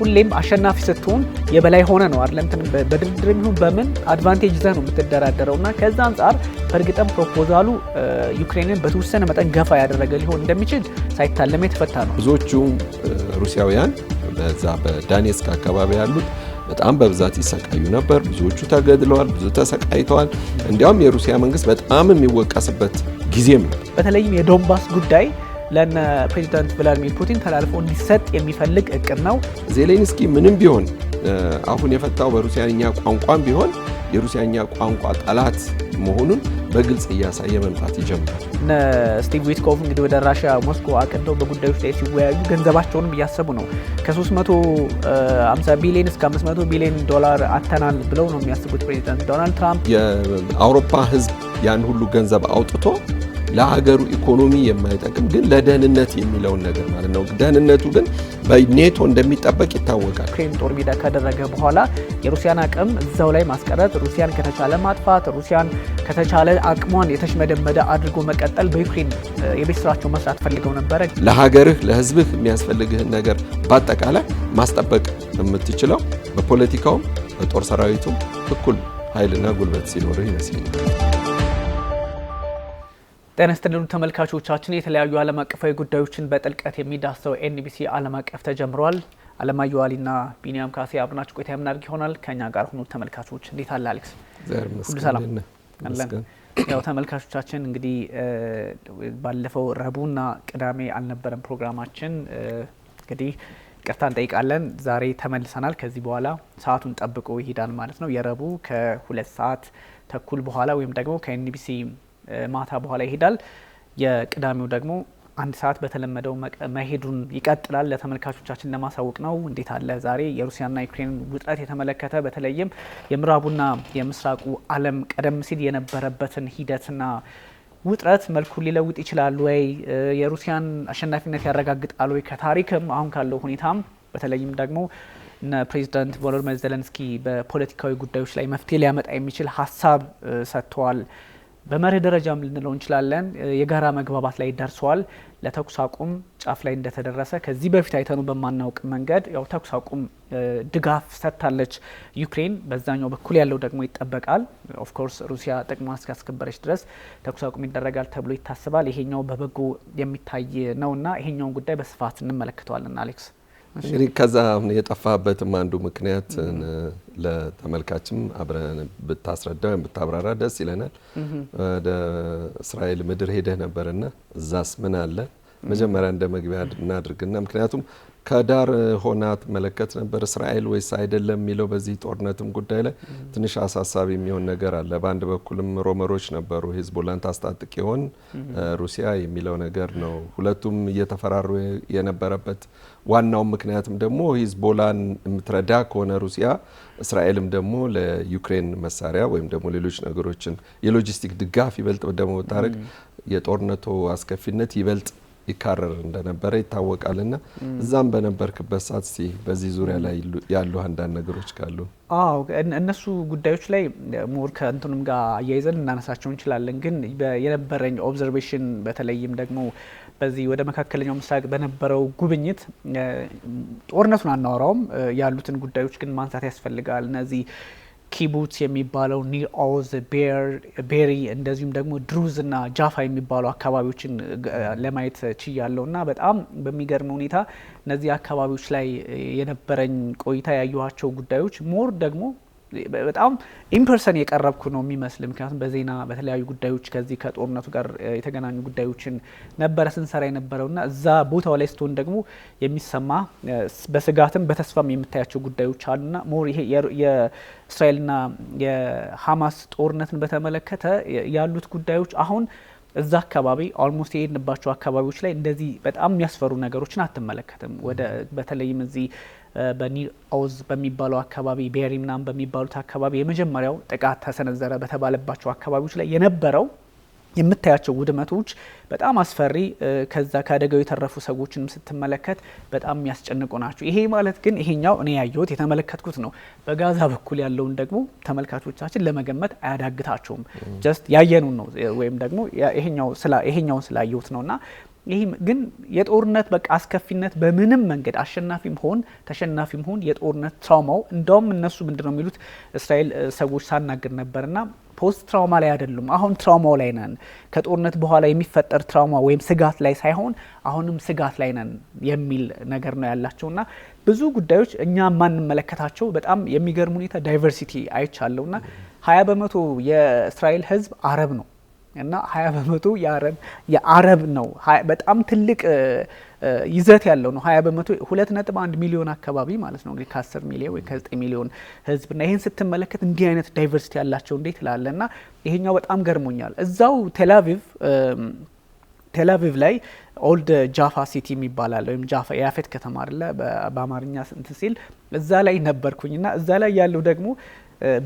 ሁሌም አሸናፊ ስትሆን የበላይ ሆነ ነው አይደለም በድርድር ይሁን በምን አድቫንቴጅ ይዘህ ነው የምትደራደረውና ከዛ አንፃር በእርግጥም ፕሮፖዛሉ ዩክሬንን በተወሰነ መጠን ገፋ ያደረገ ሊሆን እንደሚችል ሳይታለም የተፈታ ነው። ብዙዎቹ ሩሲያውያን በዛ በዳኔስክ አካባቢ ያሉት በጣም በብዛት ይሰቃዩ ነበር። ብዙዎቹ ተገድለዋል፣ ብዙ ተሰቃይተዋል። እንዲያውም የሩሲያ መንግስት በጣም የሚወቀስበት ጊዜም ነው። በተለይም የዶንባስ ጉዳይ ለነ ፕሬዚዳንት ቭላዲሚር ፑቲን ተላልፎ እንዲሰጥ የሚፈልግ እቅድ ነው። ዜሌንስኪ ምንም ቢሆን አሁን የፈታው በሩሲያኛ ቋንቋም ቢሆን የሩሲያኛ ቋንቋ ጠላት መሆኑን በግልጽ እያሳየ መምጣት ይጀምራል። ስቲቭ ዊትኮቭ እንግዲህ ወደ ራሽያ ሞስኮ አቅንተው በጉዳዮች ላይ ሲወያዩ ገንዘባቸውንም እያሰቡ ነው። ከ350 ቢሊዮን እስከ 500 ቢሊዮን ዶላር አተናል ብለው ነው የሚያስቡት ፕሬዚዳንት ዶናልድ ትራምፕ። የአውሮፓ ህዝብ ያን ሁሉ ገንዘብ አውጥቶ ለሀገሩ ኢኮኖሚ የማይጠቅም ግን ለደህንነት የሚለውን ነገር ማለት ነው። ደህንነቱ ግን በኔቶ እንደሚጠበቅ ይታወቃል። ዩክሬን ጦር ሜዳ ካደረገ በኋላ የሩሲያን አቅም እዛው ላይ ማስቀረት፣ ሩሲያን ከተቻለ ማጥፋት፣ ሩሲያን ከተቻለ አቅሟን የተሽመደመደ አድርጎ መቀጠል በዩክሬን የቤት ስራቸው መስራት ፈልገው ነበረ። ለሀገርህ ለህዝብህ የሚያስፈልግህን ነገር በአጠቃላይ ማስጠበቅ የምትችለው በፖለቲካውም በጦር ሰራዊቱም እኩል ኃይልና ጉልበት ሲኖርህ ይመስለኛል። ጤና ይስጥልኝ ተመልካቾቻችን፣ የተለያዩ ዓለም አቀፋዊ ጉዳዮችን በጥልቀት የሚዳሰው ኤንቢሲ ዓለም አቀፍ ተጀምሯል። አለማየሁ አሊና ቢኒያም ካሴ አብናችሁ ቆይታ የምናደርግ ይሆናል። ከኛ ጋር ሁኑ ተመልካቾች። እንዴት አለ አሌክስ? ሁሉ ሰላም አለን። ያው ተመልካቾቻችን እንግዲህ ባለፈው ረቡዕና ቅዳሜ አልነበረም ፕሮግራማችን። እንግዲህ ይቅርታ እንጠይቃለን። ዛሬ ተመልሰናል። ከዚህ በኋላ ሰዓቱን ጠብቆ ይሄዳል ማለት ነው። የረቡዕ ከ2 ሰዓት ተኩል በኋላ ወይም ደግሞ ከኤንቢሲ ማታ በኋላ ይሄዳል። የቅዳሜው ደግሞ 1 ሰዓት በተለመደው መሄዱን ይቀጥላል። ለተመልካቾቻችን ለማሳወቅ ነው። እንዴት አለ ዛሬ የሩሲያና ዩክሬን ውጥረት የተመለከተ በተለይም የምዕራቡና የምስራቁ ዓለም ቀደም ሲል የነበረበትን ሂደትና ውጥረት መልኩን ሊለውጥ ይችላል ወይ? የሩሲያን አሸናፊነት ያረጋግጣል ወይ? ከታሪክም አሁን ካለው ሁኔታም በተለይም ደግሞ ፕሬዚዳንት ቮሎዲሚር ዜሌንስኪ በፖለቲካዊ ጉዳዮች ላይ መፍትሄ ሊያመጣ የሚችል ሀሳብ ሰጥተዋል። በመርህ ደረጃም ልንለው እንችላለን የጋራ መግባባት ላይ ደርሰዋል። ለተኩስ አቁም ጫፍ ላይ እንደተደረሰ ከዚህ በፊት አይተኑ በማናውቅ መንገድ ያው ተኩስ አቁም ድጋፍ ሰጥታለች ዩክሬን። በዛኛው በኩል ያለው ደግሞ ይጠበቃል። ኦፍ ኮርስ ሩሲያ ጥቅሟን እስካስከበረች ድረስ ተኩስ አቁም ይደረጋል ተብሎ ይታሰባል። ይሄኛው በበጎ የሚታይ ነውና ይሄኛውን ጉዳይ በስፋት እንመለከተዋለን። አሌክስ እንግዲህ ከዛ የጠፋበትም አንዱ ምክንያት ለተመልካችም አብረን ብታስረዳ ወይም ብታብራራ ደስ ይለናል። ወደ እስራኤል ምድር ሄደህ ነበርና እዛስ ምን አለ? መጀመሪያ እንደ መግቢያ እናድርግና ምክንያቱም ከዳር ሆና ተመለከት ነበር እስራኤል ወይስ አይደለም የሚለው በዚህ ጦርነትም ጉዳይ ላይ ትንሽ አሳሳቢ የሚሆን ነገር አለ። በአንድ በኩልም ሮመሮች ነበሩ ሂዝቦላን ታስታጥቅ ይሆን ሩሲያ የሚለው ነገር ነው። ሁለቱም እየተፈራሩ የነበረበት ዋናው ምክንያትም ደግሞ ሂዝቦላን የምትረዳ ከሆነ ሩሲያ እስራኤልም ደግሞ ለዩክሬን መሳሪያ ወይም ደግሞ ሌሎች ነገሮችን የሎጂስቲክ ድጋፍ ይበልጥ ደግሞ ታረግ የጦርነቱ አስከፊነት ይበልጥ ይካረር እንደነበረ ይታወቃልና እዛም በነበርክበት ሰዓት እስቲ በዚህ ዙሪያ ላይ ያሉ አንዳንድ ነገሮች ካሉ። አዎ እነሱ ጉዳዮች ላይ ሞር ከእንትኑም ጋር አያይዘን እናነሳቸው እንችላለን። ግን የነበረኝ ኦብዘርቬሽን በተለይም ደግሞ በዚህ ወደ መካከለኛው ምስራቅ በነበረው ጉብኝት ጦርነቱን አናወራውም፣ ያሉትን ጉዳዮች ግን ማንሳት ያስፈልጋል። እነዚህ ኪቡትስ የሚባለው ኒር ኦዝ ቤሪ እንደዚሁም ደግሞ ድሩዝ እና ጃፋ የሚባሉ አካባቢዎችን ለማየት ችያለሁ እና በጣም በሚገርም ሁኔታ እነዚህ አካባቢዎች ላይ የነበረኝ ቆይታ ያዩዋቸው ጉዳዮች ሞር ደግሞ በጣም ኢምፐርሰን የቀረብኩ ነው የሚመስል። ምክንያቱም በዜና በተለያዩ ጉዳዮች ከዚህ ከጦርነቱ ጋር የተገናኙ ጉዳዮችን ነበረ ስንሰራ የነበረውና እዛ ቦታው ላይ ስትሆን ደግሞ የሚሰማ በስጋትም በተስፋም የምታያቸው ጉዳዮች አሉና ሞር ይሄ የእስራኤልና የሐማስ ጦርነትን በተመለከተ ያሉት ጉዳዮች አሁን እዛ አካባቢ ኦልሞስት የሄድንባቸው አካባቢዎች ላይ እንደዚህ በጣም የሚያስፈሩ ነገሮችን አትመለከትም። ወደ በተለይም እዚህ በኒር ኦዝ በሚባለው አካባቢ ቤሪ ምናምን በሚባሉት አካባቢ የመጀመሪያው ጥቃት ተሰነዘረ በተባለባቸው አካባቢዎች ላይ የነበረው የምታያቸው ውድመቶች በጣም አስፈሪ፣ ከዛ ከአደጋው የተረፉ ሰዎችንም ስትመለከት በጣም የሚያስጨንቁ ናቸው። ይሄ ማለት ግን ይሄኛው እኔ ያየሁት የተመለከትኩት ነው። በጋዛ በኩል ያለውን ደግሞ ተመልካቾቻችን ለመገመት አያዳግታቸውም። ጀስት ያየኑን ነው ወይም ደግሞ ይሄኛውን ስላየሁት ነውና ይህ ግን የጦርነት በቃ አስከፊነት በምንም መንገድ አሸናፊም ሆን ተሸናፊም ሆን የጦርነት ትራውማው እንደውም እነሱ ምንድነው የሚሉት እስራኤል ሰዎች ሳናገር ነበርና ፖስት ትራውማ ላይ አይደሉም አሁን ትራውማው ላይ ነን ከጦርነት በኋላ የሚፈጠር ትራውማ ወይም ስጋት ላይ ሳይሆን አሁንም ስጋት ላይ ነን የሚል ነገር ነው ያላቸውና ብዙ ጉዳዮች እኛ ማንመለከታቸው በጣም የሚገርም ሁኔታ ዳይቨርሲቲ አይቻለውና 20% የእስራኤል ህዝብ አረብ ነው እና 20% የአረብ ነው በጣም ትልቅ ይዘት ያለው ነው 20% 2.1 ሚሊዮን አካባቢ ማለት ነው እንግዲህ ከ10 ሚሊዮን ወይ ከ9 ሚሊዮን ህዝብና ይሄን ስትመለከት እንዲህ አይነት ዳይቨርሲቲ ያላቸው እንዴት ላለና ይሄኛው በጣም ገርሞኛል እዛው ቴልአቪቭ ላይ ኦልድ ጃፋ ሲቲ የሚባላል ወይም ጃፋ የያፌት ከተማ አይደለ በአማርኛ እንትን ሲል እዛ ላይ ነበርኩኝና እዛ ላይ ያለው ደግሞ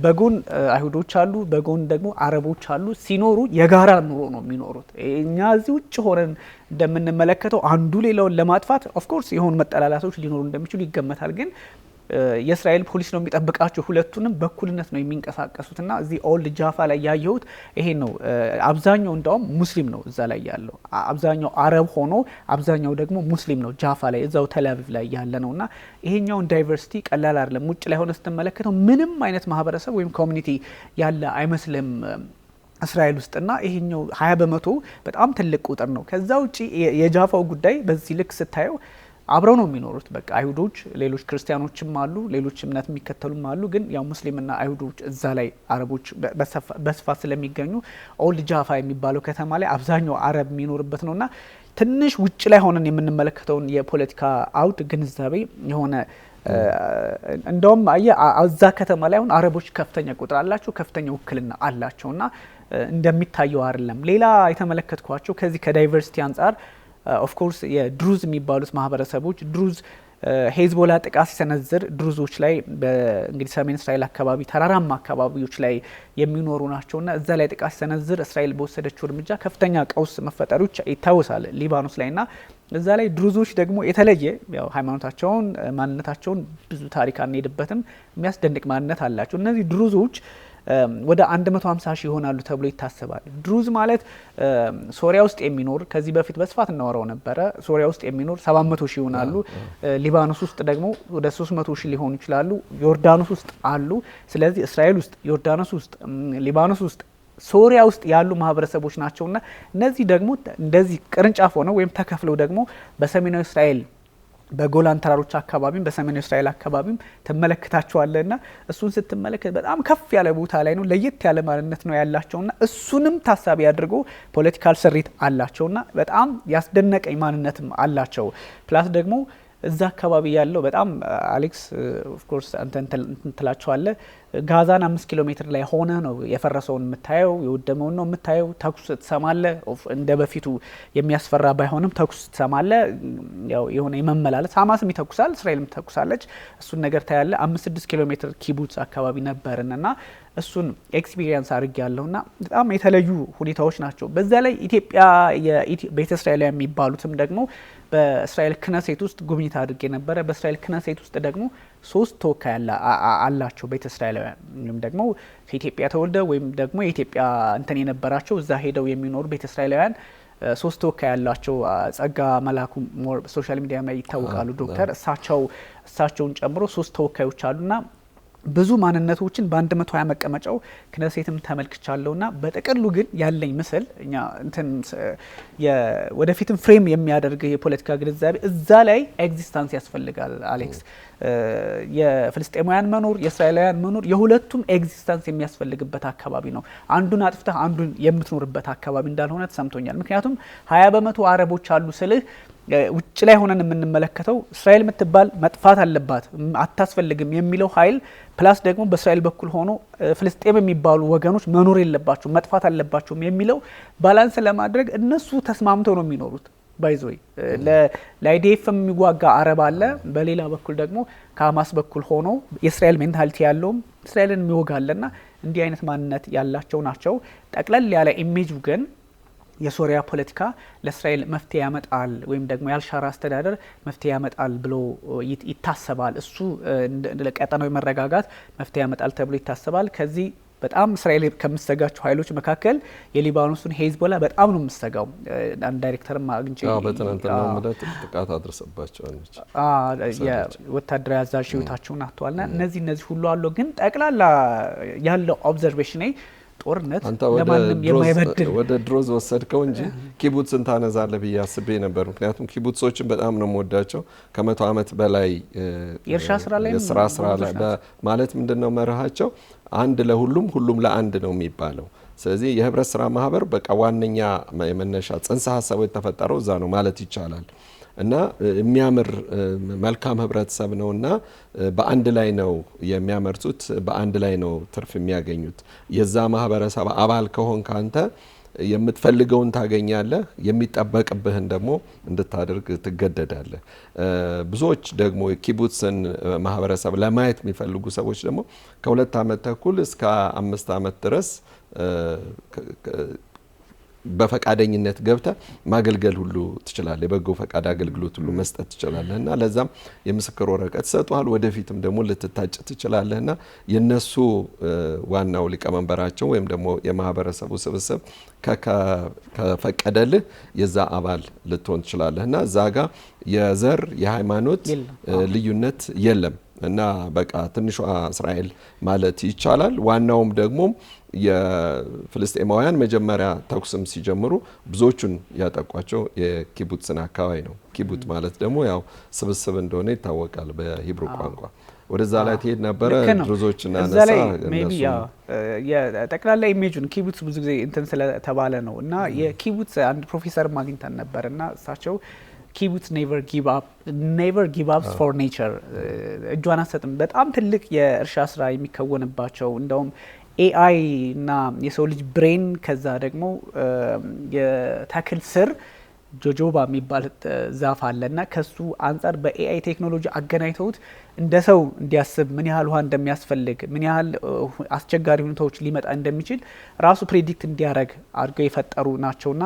በጎን አይሁዶች አሉ በጎን ደግሞ አረቦች አሉ ሲኖሩ የጋራ ኑሮ ነው የሚኖሩት እኛ እዚህ ውጭ ሆነን እንደምንመለከተው አንዱ ሌላውን ለማጥፋት ኦፍ ኮርስ የሆኑ መጠላላቶች ሊኖሩ እንደሚችሉ ይገመታል ግን የእስራኤል ፖሊስ ነው የሚጠብቃቸው ሁለቱንም በኩልነት ነው የሚንቀሳቀሱትና እዚህ ኦልድ ጃፋ ላይ ያየሁት ይሄ ነው አብዛኛው እንደውም ሙስሊም ነው እዛ ላይ ያለው አብዛኛው አረብ ሆኖ አብዛኛው ደግሞ ሙስሊም ነው ጃፋ ላይ እዛው ቴልአቪቭ ላይ ያለ ነውና ይሄኛውን ዳይቨርሲቲ ቀላል አይደለም ውጭ ላይ ሆነ ስትመለከተው ምንም አይነት ማህበረሰብ ወይም ኮሚኒቲ ያለ አይመስልም እስራኤል ውስጥና ይሄኛው 20% በጣም ትልቅ ቁጥር ነው ከዛ ውጪ የጃፋው ጉዳይ በዚህ ልክ ስታየው አብረው ነው የሚኖሩት በቃ አይሁዶች ሌሎች ክርስቲያኖችም አሉ ሌሎች እምነት የሚከተሉም አሉ ግን ያው ሙስሊምና አይሁዶች እዛ ላይ አረቦች በስፋት ስለሚገኙ ኦልድ ጃፋ የሚባለው ከተማ ላይ አብዛኛው አረብ የሚኖርበት ነውና ትንሽ ውጭ ላይ ሆነን የምንመለከተውን የፖለቲካ አውድ ግንዛቤ የሆነ እንደውም እዛ ከተማ ላይ አሁን አረቦች ከፍተኛ ቁጥር አላቸው ከፍተኛ ውክልና አላቸውና እንደሚታየው አይደለም ሌላ የተመለከትኳቸው ከዚህ ከዳይቨርሲቲ አንጻር ኦፍ ኮርስ የድሩዝ የሚባሉት ማህበረሰቦች ድሩዝ ሄዝቦላ ጥቃት ሲሰነዝር ድሩዞች ላይ በእንግዲህ ሰሜን እስራኤል አካባቢ ተራራማ አካባቢዎች ላይ የሚኖሩ ናቸውና እዛ ላይ ጥቃት ሲሰነዝር እስራኤል በወሰደችው እርምጃ ከፍተኛ ቀውስ መፈጠሩ ይታወሳል ሊባኖስ ላይና እዛ ላይ ድሩዞች ደግሞ የተለየ ያው ሃይማኖታቸውን ማንነታቸውን ብዙ ታሪክ አንሄድበትም የሚያስደንቅ ማንነት አላቸው እነዚህ ድሩዞች ወደ 150 ሺህ ይሆናሉ ተብሎ ይታሰባል ድሩዝ ማለት ሶሪያ ውስጥ የሚኖር ከዚህ በፊት በስፋት እናወራው ነበረ ሶሪያ ውስጥ የሚኖር 700 ሺህ ይሆናሉ ሊባኖስ ውስጥ ደግሞ ወደ 300 ሺህ ሊሆኑ ይችላሉ ዮርዳኖስ ውስጥ አሉ ስለዚህ እስራኤል ውስጥ ዮርዳኖስ ውስጥ ሊባኖስ ውስጥ ሶሪያ ውስጥ ያሉ ማህበረሰቦች ናቸውና እነዚህ ደግሞ እንደዚህ ቅርንጫፍ ሆነው ወይም ተከፍለው ደግሞ በሰሜናዊ እስራኤል በጎላን ተራሮች አካባቢም በሰሜን እስራኤል አካባቢም ተመለከታቸዋለና እሱን ስትመለከት በጣም ከፍ ያለ ቦታ ላይ ነው ለየት ያለ ማንነት ነው ያላቸውና እሱንም ታሳቢ አድርጎ ፖለቲካል ስሪት አላቸውና በጣም ያስደነቀኝ ማንነትም አላቸው ፕላስ ደግሞ እዛ አካባቢ ያለው በጣም አሌክስ ኦፍ ኮርስ አንተ እንትላቸዋለ ጋዛን 5 ኪሎ ሜትር ላይ ሆነ ነው የፈረሰውን የምታየው የወደመውን ነው የምታየው ተኩስ ትሰማለ እንደ በፊቱ የሚያስፈራ ባይሆንም ተኩስ ትሰማለ ያው የሆነ የመመላለስ ሐማስም ይተኩሳል እስራኤልም ትተኩሳለች እሱን ነገር ታያለ 5-6 ኪሎ ሜትር ኪቡትስ አካባቢ ነበርና እሱን ኤክስፒሪየንስ አድርግ ያለውና በጣም የተለዩ ሁኔታዎች ናቸው በዛ ላይ ኢትዮጵያ የቤተ እስራኤላውያን የሚባሉትም ደግሞ በእስራኤል ክነሴት ውስጥ ጉብኝት አድርጌ ነበረ በእስራኤል ክነሴት ውስጥ ደግሞ 3 ተወካይ አላቸው ቤተ እስራኤላውያን ወይም ደግሞ ከኢትዮጵያ ተወልደው ወይም ደግሞ የኢትዮጵያ እንትን የነበራቸው እዛ ሄደው የሚኖሩ ቤተ እስራኤላውያን 3 ተወካይ ያላቸው ጸጋ መላኩ ሶሻል ሚዲያ ላይ ይታወቃሉ ዶክተር እሳቸውን ጨምሮ 3 ተወካዮች አሉና ብዙ ማንነቶችን በ120 መቀመጫው ክነሴትም ተመልክቻለሁና በጥቅሉ ግን ያለኝ ምስል እኛ እንትን ወደፊትም ፍሬም የሚያደርግ የፖለቲካ ግንዛቤ እዛ ላይ ኤግዚስተንስ ያስፈልጋል አሌክስ የፍልስጤማውያን መኖር የእስራኤላውያን መኖር የሁለቱም ኤግዚስተንስ የሚያስፈልግበት አካባቢ ነው አንዱን አጥፍተህ አንዱን የምትኖርበት አካባቢ እንዳልሆነ ተሰምቶኛል ምክንያቱም 20% አረቦች አሉ ስልህ ውጭ ላይ ሆነን የምንመለከተው እስራኤል የምትባል መጥፋት አለባት አታስፈልግም የሚለው ኃይል ፕላስ ደግሞ በእስራኤል በኩል ሆኖ ፍልስጤም የሚባሉ ወገኖች መኖር የለባቸው መጥፋት አለባቸው የሚለው ባላንስ ለማድረግ እነሱ ተስማምተው ነው የሚኖሩት ባይዞይ ለአይዲኤፍ የሚዋጋ አረብ አለ በሌላ በኩል ደግሞ ከሐማስ በኩል ሆኖ የእስራኤል ሜንታሊቲ ያለውም እስራኤልን የሚወጋለና እንዲህ አይነት ማንነት ያላቸው ናቸው ጠቅለል ያለ ኢሜጁ ግን የሶሪያ ፖለቲካ ለእስራኤል መፍትሄ ያመጣል ወይም ደግሞ ያልሻራ አስተዳደር መፍትሄ ያመጣል ብሎ ይታሰባል እሱ ለቀጠናዊ መረጋጋት መፍትሄ ያመጣል ተብሎ ይታሰባል ከዚህ በጣም እስራኤል ከምትሰጋቸው ኃይሎች መካከል የሊባኖሱን ሄዝቦላ በጣም ነው የምትሰጋው። አንድ ዳይሬክተርም አግኝቼ በትናንትናው ዕለት ጥቃት አድርሰባቸዋል። የወታደራዊ አዛዥ ህይወታቸውን አጥተዋልና እነዚህ ሁሉ አሉ። ግን ጠቅላላ ያለው ኦብዘርቬሽን ጦርነት ለማንም የማይበድል ወደ ድሮዝ ወሰድከው እንጂ ኪቡትስን ታነዛለህ ብዬ አስቤ ነበር። ምክንያቱም ኪቡትሶችን በጣም ነው የምወዳቸው። ከ100 ዓመት በላይ የስራ ላይ ማለት ምንድነው መርሃቸው አንድ ለሁሉም ሁሉም ለአንድ ነው የሚባለው። ስለዚህ የህብረት ስራ ማህበር በቃ ዋነኛ የመነሻ ጽንሰ ሀሳቡ የተፈጠረው እዛ ነው ማለት ይቻላል። እና የሚያምር መልካም ህብረተሰብ ነውና በአንድ ላይ ነው የሚያመርቱት፣ በአንድ ላይ ነው ትርፍ የሚያገኙት። የዛ ማህበረሰብ አባል ከሆንክ አንተ የምትፈልገውን ታገኛለህ፣ የሚጠበቅብህን ደግሞ እንድታደርግ ትገደዳለህ። ብዙዎች ደግሞ ኪቡትስን ማህበረሰብ ለማየት የሚፈልጉ ሰዎች ደግሞ ከ2 ዓመት ተኩል እስከ 5 ዓመት ድረስ በፈቃደኝነት ገብተ ማገልገል ሁሉ ትችላለህ። የበጎ ፈቃድ አገልግሎት ሁሉ መስጠት ትችላለህ እና ለዛም የምስክር ወረቀት ሰጥቷል። ወደፊትም ደግሞ ልትታጭ ትችላለህና የነሱ ዋናው ሊቀመንበራቸው ወይም ደግሞ የማህበረሰቡ ስብስብ ከፈቀደልህ የዛ አባል ልትሆን ትችላለህና እዛ ጋር የዘር የሃይማኖት ልዩነት የለም እና በቃ ትንሿ እስራኤል ማለት ይቻላል። ዋናውም ደግሞ የፍልስጤማውያን መጀመሪያ ተኩስም ሲጀምሩ ብዙዎቹን ያጠቋቸው የኪቡትስን አካባቢ ነው። ኪቡት ማለት ደግሞ ያው ስብስብ እንደሆነ ይታወቃል በሂብሩ ቋንቋ። ወደዛ ላይ ትሄድ ነበረ ድሮዞችና ነሳ እነሱ የጠቅላላ ኢሜጁን ኪቡትስ ብዙ ጊዜ እንትን ስለተባለ ነው እና የኪቡትስ አንድ ፕሮፌሰር ማግኝተን ነበር እና እሳቸው ኪቡትስ ኔቨር ጊቭ አፕ ፎር ኔቸር እጇን አትሰጥም። በጣም ትልቅ የእርሻ ስራ የሚከወንባቸው እንደውም ኤአይ እና የሰው ልጅ ብሬን ከዛ ደግሞ የተክል ስር ጆጆባ የሚባል ዛፍ አለና ከሱ አንጻር በኤአይ ቴክኖሎጂ አገናኝተውት እንደ ሰው እንዲያስብ ምን ያህል ውሃ እንደሚያስፈልግ ምን ያህል አስቸጋሪ ሁኔታዎች ሊመጣ እንደሚችል ራሱ ፕሬዲክት እንዲያደርግ አድርገው የፈጠሩ ናቸውና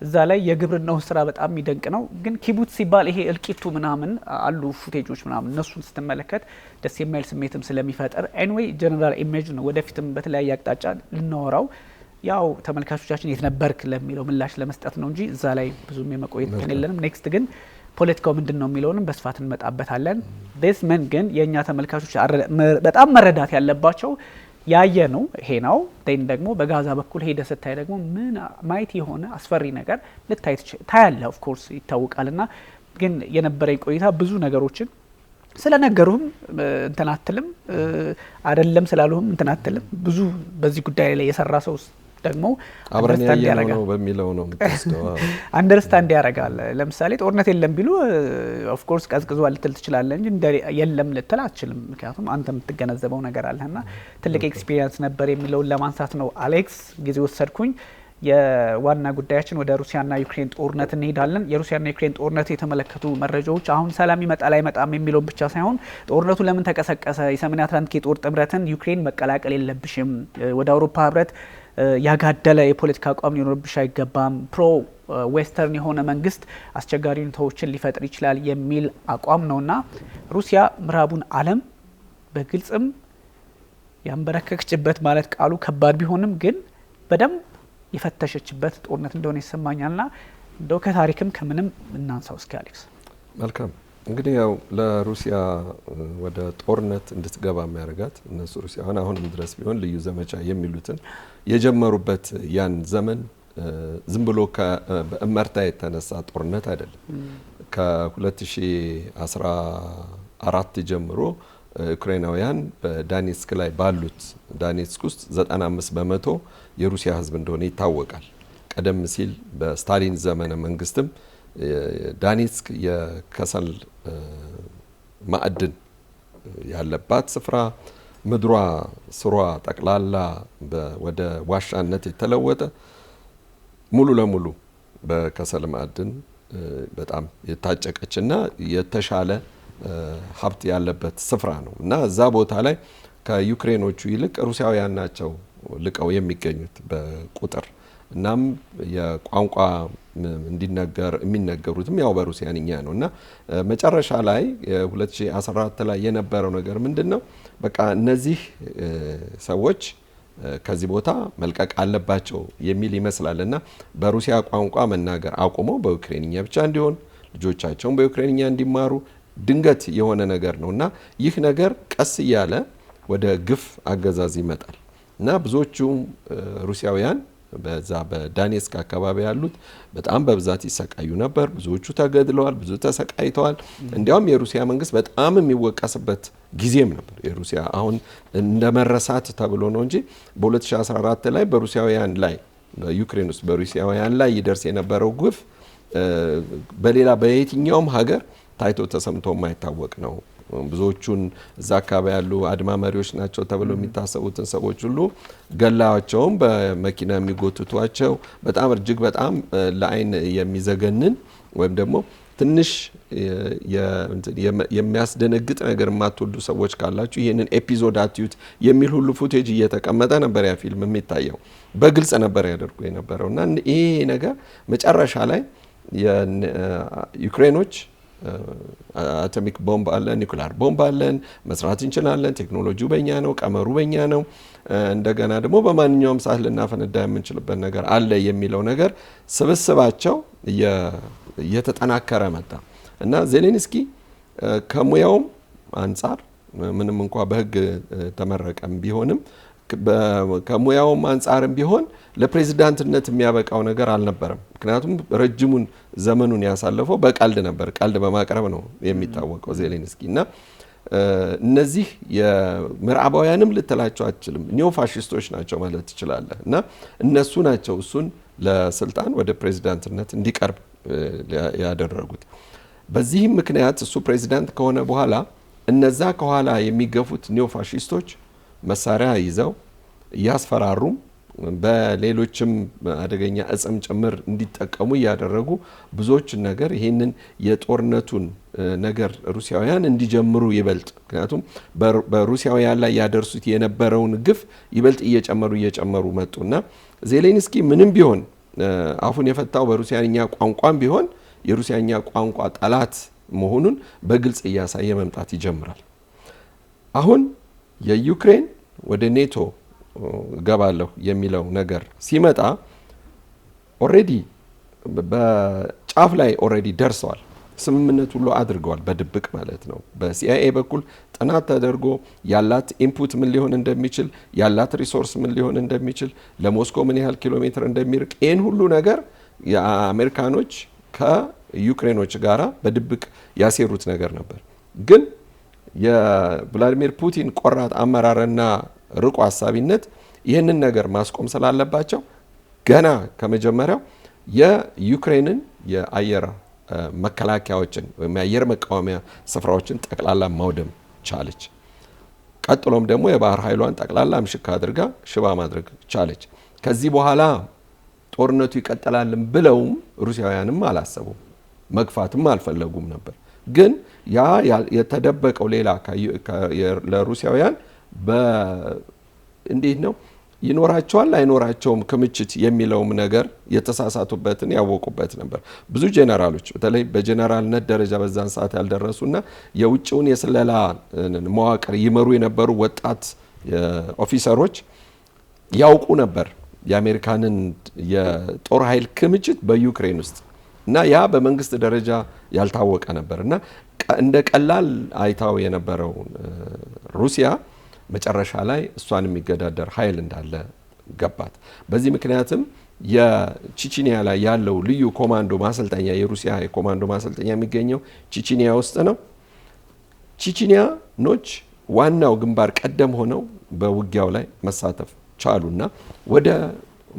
እዛ ላይ የግብርናው ስራ በጣም የሚደንቅ ነው። ግን ኪቡትስ ሲባል ይሄ እልቂቱ ምናምን አሉ ፉቴጆች ምናምን እነሱን ስትመለከት ደስ የማይል ስሜትም ስለሚፈጠር ኤኒዌይ ጀነራል ኢሜጅ ነው። ወደፊትም በተለያየ አቅጣጫ ልናወራው ያው ተመልካቾቻችን የት ነበርክ ለሚለው ምላሽ ለመስጠት ነው እንጂ እዛ ላይ ብዙም የመቆየት የለንም። ኔክስት ግን ፖለቲካው ምንድን ነው የሚለውንም በስፋት እንመጣበታለን። ዴስ መን ግን የእኛ ተመልካቾች በጣም መረዳት ያለባቸው ያየ ነው ይሄ ነው። ደግሞ በጋዛ በኩል ሄደ ስታይ ደግሞ ምን ማየት የሆነ አስፈሪ ነገር ልታይ ታያለ። ኦፍ ኮርስ ይታወቃልና ግን የነበረኝ ቆይታ ብዙ ነገሮችን ስለነገሩም እንትን አትልም አይደለም ስላሉም እንትን አትልም። ብዙ በዚህ ጉዳይ ላይ የሰራ ሰው ደግሞ አብረን ያየነው በሚለው ነው የምትወስደው። አንደርስታንድ ያደርጋል። ለምሳሌ ጦርነት የለም ቢሉ ኦፍ ኮርስ ቀዝቅዟል ልትል ትችላለህ እንጂ የለም ልትል አትችልም። ምክንያቱም አንተ የምትገነዘበው ነገር አለና ትልቅ ኤክስፒሪየንስ ነበር የሚለውን ለማንሳት ነው። አሌክስ ጊዜ ወሰድኩኝ። የዋና ጉዳያችን ወደ ሩሲያና ዩክሬን ጦርነት እንሄዳለን። የሩሲያና ዩክሬን ጦርነት የተመለከቱ መረጃዎች አሁን ሰላም ይመጣል አይመጣም የሚለውን ብቻ ሳይሆን ጦርነቱ ለምን ተቀሰቀሰ፣ የሰሜን አትላንቲክ የጦር ጥምረትን ዩክሬን መቀላቀል የለብሽም፣ ወደ አውሮፓ ህብረት ያጋደለ የፖለቲካ አቋም ሊኖርብሽ አይገባም፣ ፕሮ ዌስተርን የሆነ መንግስት አስቸጋሪ ሁኔታዎችን ሊፈጥር ይችላል የሚል አቋም ነውና ሩሲያ ምዕራቡን ዓለም በግልጽም ያንበረከከችበት ማለት ቃሉ ከባድ ቢሆንም ግን በደንብ የፈተሸችበት ጦርነት እንደሆነ ይሰማኛልና እንደው ከታሪክም ከምንም እናንሳው እስኪ አሌክስ። መልካም እንግዲህ ያው ለሩሲያ ወደ ጦርነት እንድትገባ የሚያደርጋት እነሱ ሩሲያውያን አሁንም ድረስ ቢሆን ልዩ ዘመቻ የሚሉትን የጀመሩበት ያን ዘመን ዝም ብሎ በእመርታ የተነሳ ጦርነት አይደለም። ከ2014 ጀምሮ ዩክሬናውያን በዳኔትስክ ላይ ባሉት ዳኔትስክ ውስጥ 95 በመቶ የሩሲያ ህዝብ እንደሆነ ይታወቃል። ቀደም ሲል በስታሊን ዘመነ መንግስትም ዳኔትስክ የከሰል ማዕድን ያለባት ስፍራ ምድሯ ስሯ ጠቅላላ ወደ ዋሻነት የተለወጠ ሙሉ ለሙሉ በከሰል ማዕድን በጣም የታጨቀችና የተሻለ ሀብት ያለበት ስፍራ ነው እና እዛ ቦታ ላይ ከዩክሬኖቹ ይልቅ ሩሲያውያን ናቸው ልቀው የሚገኙት በቁጥር። እናም የቋንቋ የሚነገሩትም ያው በሩሲያንኛ ነው እና መጨረሻ ላይ 2014 ላይ የነበረው ነገር ምንድነው? በቃ እነዚህ ሰዎች ከዚህ ቦታ መልቀቅ አለባቸው የሚል ይመስላል እና በሩሲያ ቋንቋ መናገር አቁመው በዩክሬንኛ ብቻ እንዲሆን ልጆቻቸውን በዩክሬንኛ እንዲማሩ ድንገት የሆነ ነገር ነው እና ይህ ነገር ቀስ እያለ ወደ ግፍ አገዛዝ ይመጣል እና ብዙዎቹ ሩሲያውያን በዛ በዳኔስክ አካባቢ ያሉት በጣም በብዛት ይሰቃዩ ነበር። ብዙዎቹ ተገድለዋል፣ ብዙ ተሰቃይተዋል። እንዲያውም የሩሲያ መንግስት በጣም የሚወቀስበት ጊዜም ነበር። የሩሲያ አሁን እንደመረሳት ተብሎ ነው እንጂ በ2014 ላይ በሩሲያውያን ላይ በዩክሬን ውስጥ በሩሲያውያን ላይ ይደርስ የነበረው ግፍ በሌላ በየትኛውም ሀገር ታይቶ ተሰምቶ የማይታወቅ ነው። ብዙዎቹን እዛ አካባቢ ያሉ አድማ መሪዎች ናቸው ተብለው የሚታሰቡትን ሰዎች ሁሉ ገላቸውም በመኪና የሚጎትቷቸው በጣም እጅግ በጣም ለአይን የሚዘገንን ወይም ደግሞ ትንሽ የሚያስደነግጥ ነገር የማትወዱ ሰዎች ካላችሁ ይህንን ኤፒሶድ አትዩት የሚል ሁሉ ፉቴጅ እየተቀመጠ ነበር ያ ፊልም የሚታየው። በግልጽ ነበር ያደርጉ የነበረው እና ይሄ ነገር መጨረሻ ላይ ዩክሬኖች አቶሚክ ቦምብ አለን፣ ኒኩሊየር ቦምብ አለን፣ መስራት እንችላለን፣ ቴክኖሎጂው በእኛ ነው፣ ቀመሩ በእኛ ነው፣ እንደገና ደግሞ በማንኛውም ሰዓት ልናፈነዳ የምንችልበት ነገር አለ የሚለው ነገር ስብስባቸው እየተጠናከረ መጣ እና ዜሌንስኪ ከሙያውም አንጻር ምንም እንኳ በሕግ ተመረቀም ቢሆንም ከሙያውም አንጻርም ቢሆን ለፕሬዝዳንትነት የሚያበቃው ነገር አልነበረም። ምክንያቱም ረጅሙን ዘመኑን ያሳለፈው በቀልድ ነበር። ቀልድ በማቅረብ ነው የሚታወቀው ዜሌንስኪ እና እነዚህ የምዕራባውያንም ልትላቸው አትችልም፣ ኒዮ ፋሺስቶች ናቸው ማለት ትችላለህ እና እነሱ ናቸው እሱን ለስልጣን ወደ ፕሬዝዳንትነት እንዲቀርብ ያደረጉት። በዚህም ምክንያት እሱ ፕሬዝዳንት ከሆነ በኋላ እነዛ ከኋላ የሚገፉት ኒዮ ፋሺስቶች መሳሪያ ይዘው እያስፈራሩም በሌሎችም አደገኛ እጽም ጭምር እንዲጠቀሙ እያደረጉ ብዙዎችን ነገር ይህንን የጦርነቱን ነገር ሩሲያውያን እንዲጀምሩ ይበልጥ ምክንያቱም በሩሲያውያን ላይ ያደርሱት የነበረውን ግፍ ይበልጥ እየጨመሩ መጡና ዜሌንስኪ ምንም ቢሆን አፉን የፈታው በሩሲያኛ ቋንቋም ቢሆን የሩሲያኛ ቋንቋ ጠላት መሆኑን በግልጽ እያሳየ መምጣት ይጀምራል። አሁን የዩክሬን ወደ ኔቶ ገባለሁ የሚለው ነገር ሲመጣ ኦሬዲ በጫፍ ላይ ኦሬዲ ደርሰዋል። ስምምነት ሁሉ አድርገዋል፣ በድብቅ ማለት ነው። በሲአይኤ በኩል ጥናት ተደርጎ ያላት ኢንፑት ምን ሊሆን እንደሚችል፣ ያላት ሪሶርስ ምን ሊሆን እንደሚችል፣ ለሞስኮ ምን ያህል ኪሎ ሜትር እንደሚርቅ ይህን ሁሉ ነገር የአሜሪካኖች ከዩክሬኖች ጋራ በድብቅ ያሴሩት ነገር ነበር። ግን የቭላዲሚር ፑቲን ቆራጥ አመራርና ርቆ ሀሳቢነት ይህንን ነገር ማስቆም ስላለባቸው ገና ከመጀመሪያው የዩክሬንን የአየር መከላከያዎችን ወይም የአየር መቃወሚያ ስፍራዎችን ጠቅላላ ማውደም ቻለች። ቀጥሎም ደግሞ የባህር ኃይሏን ጠቅላላ ምሽካ አድርጋ ሽባ ማድረግ ቻለች። ከዚህ በኋላ ጦርነቱ ይቀጥላልን ብለውም ሩሲያውያንም አላሰቡም፣ መግፋትም አልፈለጉም ነበር። ግን ያ የተደበቀው ሌላ ለሩሲያውያን እንዴት ነው ይኖራቸዋል አይኖራቸውም ክምችት የሚለውም ነገር የተሳሳቱበትን ያወቁበት ነበር። ብዙ ጄኔራሎች በተለይ በጄኔራልነት ደረጃ በዛን ሰዓት ያልደረሱና የውጭውን የስለላ መዋቅር ይመሩ የነበሩ ወጣት ኦፊሰሮች ያውቁ ነበር የአሜሪካንን የጦር ኃይል ክምችት በዩክሬን ውስጥ እና ያ በመንግስት ደረጃ ያልታወቀ ነበር እና እንደ ቀላል አይታው የነበረው ሩሲያ መጨረሻ ላይ እሷን የሚገዳደር ኃይል እንዳለ ገባት። በዚህ ምክንያትም የቼቼንያ ላይ ያለው ልዩ ኮማንዶ ማሰልጠኛ የሩሲያ የኮማንዶ ማሰልጠኛ የሚገኘው ቼቼንያ ውስጥ ነው። ቼቼንያኖች ዋናው ግንባር ቀደም ሆነው በውጊያው ላይ መሳተፍ ቻሉና ወደ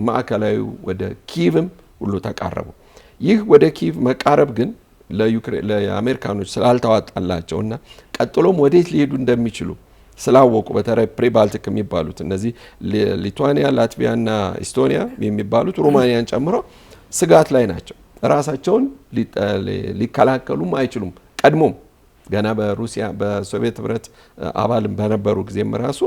ማዕከላዊ ወደ ኪቭም ሁሉ ተቃረቡ። ይህ ወደ ኪቭ መቃረብ ግን ለአሜሪካኖች ስላልተዋጣላቸውና ቀጥሎም ወዴት ሊሄዱ እንደሚችሉ ስላወቁ በተለይ ፕሪባልቲክ የሚባሉት እነዚህ ሊቱዋኒያ፣ ላትቪያና ኢስቶኒያ የሚባሉት ሩማኒያን ጨምሮ ስጋት ላይ ናቸው። ራሳቸውን ሊከላከሉም አይችሉም። ቀድሞም ገና በሩሲያ በሶቪየት ህብረት አባልም በነበሩ ጊዜም ራሱ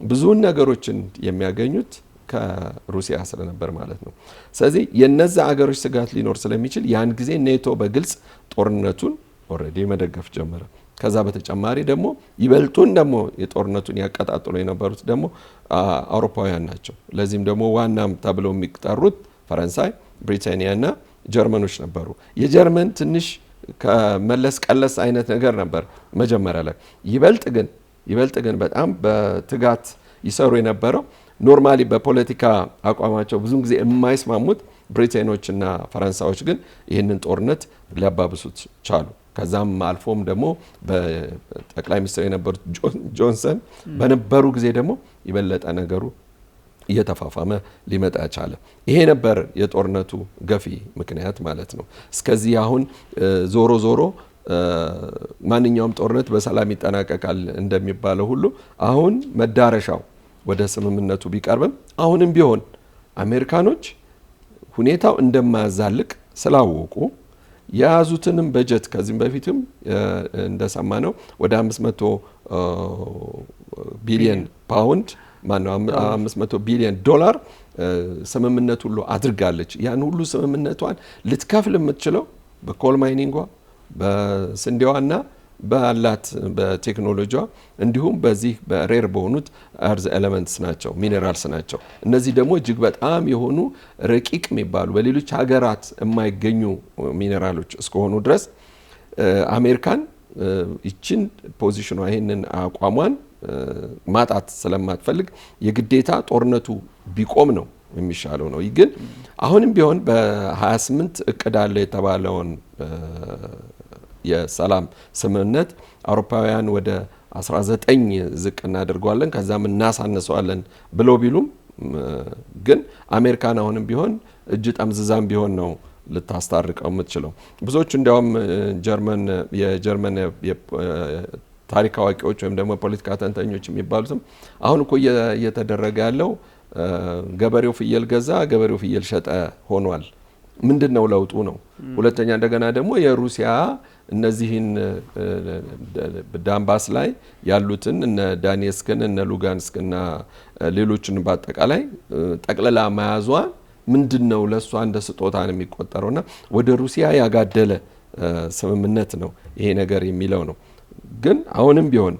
ብዙ ነገሮችን የሚያገኙት ከሩሲያ ስለነበር ማለት ነው። ስለዚህ የነዛ አገሮች ስጋት ሊኖር ስለሚችል ያን ጊዜ ኔቶ በግልጽ ጦርነቱን ኦልሬዲ መደገፍ ጀመረ። ከዛ በተጨማሪ ደግሞ ይበልጡን ደግሞ የጦርነቱን ያቀጣጥሉ የነበሩት ደግሞ አውሮፓውያን ናቸው። ለዚህም ደግሞ ዋናም ተብለው የሚጠሩት ፈረንሳይ፣ ብሪታንያና ጀርመኖች ነበሩ። የጀርመን ትንሽ ከመለስ ቀለስ አይነት ነገር ነበር መጀመሪያ ላይ። ይበልጥ ግን በጣም በትጋት ይሰሩ የነበረው ኖርማሊ በፖለቲካ አቋማቸው ብዙ ጊዜ የማይስማሙት ብሪቴኖችና ፈረንሳዮች ግን ይህንን ጦርነት ሊያባብሱት ቻሉ። ከዛም አልፎም ደግሞ በጠቅላይ ሚኒስትር የነበሩት ጆንሰን በነበሩ ጊዜ ደግሞ ይበለጠ ነገሩ እየተፋፋመ ሊመጣ ቻለ። ይሄ ነበር የጦርነቱ ገፊ ምክንያት ማለት ነው። እስከዚህ አሁን ዞሮ ማንኛውም ጦርነት በሰላም ይጠናቀቃል እንደሚባለው ሁሉ አሁን መዳረሻው ወደ ስምምነቱ ቢቀርብም አሁንም ቢሆን አሜሪካኖች ሁኔታው እንደማያዛልቅ ስላወቁ የያዙትንም በጀት ከዚህም በፊትም እንደሰማነው ወደ 500 ቢሊዮን ፓውንድ 500 ቢሊዮን ዶላር ስምምነት ሁሉ አድርጋለች። ያን ሁሉ ስምምነቷን ልትከፍል የምትችለው በኮል ማይኒንጓ፣ በስንዴዋና ባላት በቴክኖሎጂዋ እንዲሁም በዚህ በሬር በሆኑት አርዝ ኤሌመንትስ ናቸው፣ ሚኔራልስ ናቸው። እነዚህ ደግሞ እጅግ በጣም የሆኑ ረቂቅ የሚባሉ በሌሎች ሀገራት የማይገኙ ሚኔራሎች እስከሆኑ ድረስ አሜሪካን ይችን ፖዚሽኗ ይህንን አቋሟን ማጣት ስለማትፈልግ የግዴታ ጦርነቱ ቢቆም ነው የሚሻለው ነው። ግን አሁንም ቢሆን በ28 እቅድ አለ የተባለውን የሰላም ስምምነት አውሮፓውያን ወደ 19 ዝቅ እናደርገዋለን ከዛም እናሳነሰዋለን ብለው ቢሉም ግን አሜሪካን አሁንም ቢሆን እጅ ጠምዝዛም ቢሆን ነው ልታስታርቀው የምትችለው። ብዙዎች እንዲያውም የጀርመን ታሪክ አዋቂዎች ወይም ደግሞ ፖለቲካ ተንታኞች የሚባሉትም አሁን እኮ እየተደረገ ያለው ገበሬው ፍየል ገዛ፣ ገበሬው ፍየል ሸጠ ሆኗል። ምንድነው ለውጡ ነው? ሁለተኛ እንደገና ደግሞ የሩሲያ እነዚህን ዳንባስ ላይ ያሉትን እነ ዳኔስክን እነ ሉጋንስክና ሌሎችን በአጠቃላይ ጠቅለላ መያዟ ምንድነው ለሷ እንደ ስጦታ ነው የሚቆጠረውና ወደ ሩሲያ ያጋደለ ስምምነት ነው ይሄ ነገር የሚለው ነው። ግን አሁንም ቢሆን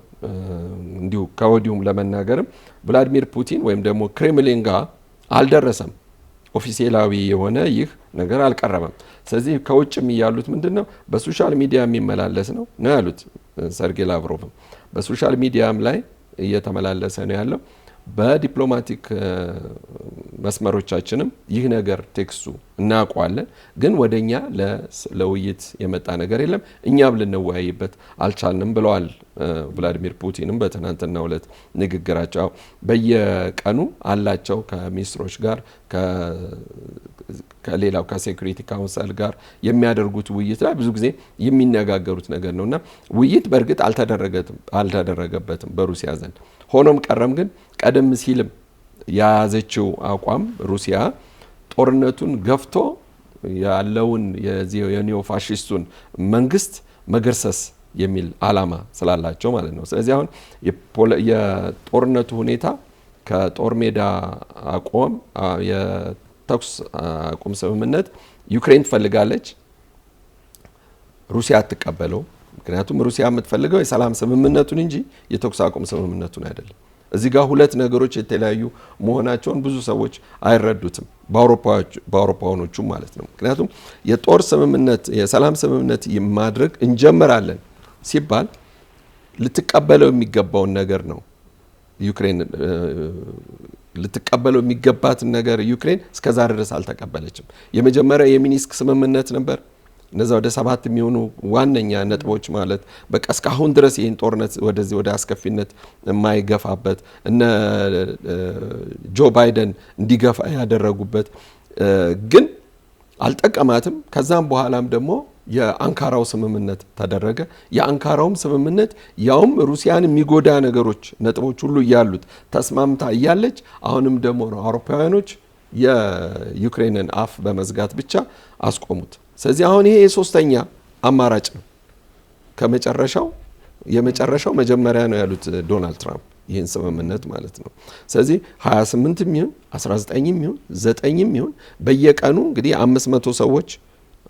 እንዲሁ ከወዲሁም ለመናገርም ቭላዲሚር ፑቲን ወይም ደግሞ ክሬምሊን ጋር አልደረሰም። ኦፊሴላዊ የሆነ ይህ ነገር አልቀረበም። ስለዚህ ከውጭም ያሉት ምንድነው በሶሻል ሚዲያ የሚመላለስ ነው ያሉት ሰርጌይ ላቭሮቭ። በሶሻል ሚዲያም ላይ እየተመላለሰ ነው ያለው። በዲፕሎማቲክ መስመሮቻችንም ይህ ነገር ቴክስቱ እናውቀዋለን፣ ግን ወደኛ ለውይይት የመጣ ነገር የለም፣ እኛም ልንወያይበት አልቻልንም ብለዋል ቭላዲሚር ፑቲንም በትናንትናው ዕለት ንግግራቸው። በየቀኑ አላቸው ከሚኒስትሮች ጋር ከሌላው ከሴኩሪቲ ካውንስል ጋር የሚያደርጉት ውይይት ላይ ብዙ ጊዜ የሚነጋገሩት ነገር ነውና ውይይት በእርግጥ አልተደረገበትም በሩሲያ ዘንድ። ሆኖም ቀረም ግን ቀደም ሲልም የያዘችው አቋም ሩሲያ ጦርነቱን ገፍቶ ያለውን የኒዮ ፋሺስቱን መንግስት መገርሰስ የሚል አላማ ስላላቸው ማለት ነው። ስለዚህ አሁን የጦርነቱ ሁኔታ ከጦር ሜዳ አቆም የተኩስ አቁም ስምምነት ዩክሬን ትፈልጋለች፣ ሩሲያ አትቀበለው። ምክንያቱም ሩሲያ የምትፈልገው የሰላም ስምምነቱን እንጂ የተኩስ አቁም ስምምነቱን አይደለም። እዚህ ጋር ሁለት ነገሮች የተለያዩ መሆናቸውን ብዙ ሰዎች አይረዱትም፣ በአውሮፓውያኖቹ ማለት ነው። ምክንያቱም የጦር ስምምነት የሰላም ስምምነት ማድረግ እንጀምራለን ሲባል ልትቀበለው የሚገባውን ነገር ነው ዩክሬን ልትቀበለው የሚገባትን ነገር ዩክሬን እስከዛ ድረስ አልተቀበለችም። የመጀመሪያ የሚኒስክ ስምምነት ነበር። እነዛ ወደ 7 የሚሆኑ ዋነኛ ነጥቦች ማለት በቃ እስካሁን ድረስ ይህን ጦርነት ወደዚህ ወደ አስከፊነት የማይገፋበት እነ ጆ ባይደን እንዲገፋ ያደረጉበት ግን አልጠቀማትም። ከዛም በኋላም ደግሞ የአንካራው ስምምነት ተደረገ። የአንካራውም ስምምነት ያውም ሩሲያን የሚጎዳ ነገሮች ነጥቦች ሁሉ ያሉት ተስማምታ እያለች አሁንም ደግሞ አውሮፓውያኖች የዩክሬንን አፍ በመዝጋት ብቻ አስቆሙት። ስለዚህ አሁን ይሄ የሶስተኛ አማራጭ ነው። የመጨረሻው መጀመሪያ ነው ያሉት ዶናልድ ትራምፕ። ይህን ስምምነት ማለት ነው። ስለዚህ 28 ይሁን 19 ይሁን 9 ይሁን በየቀኑ እንግዲህ 500 ሰዎች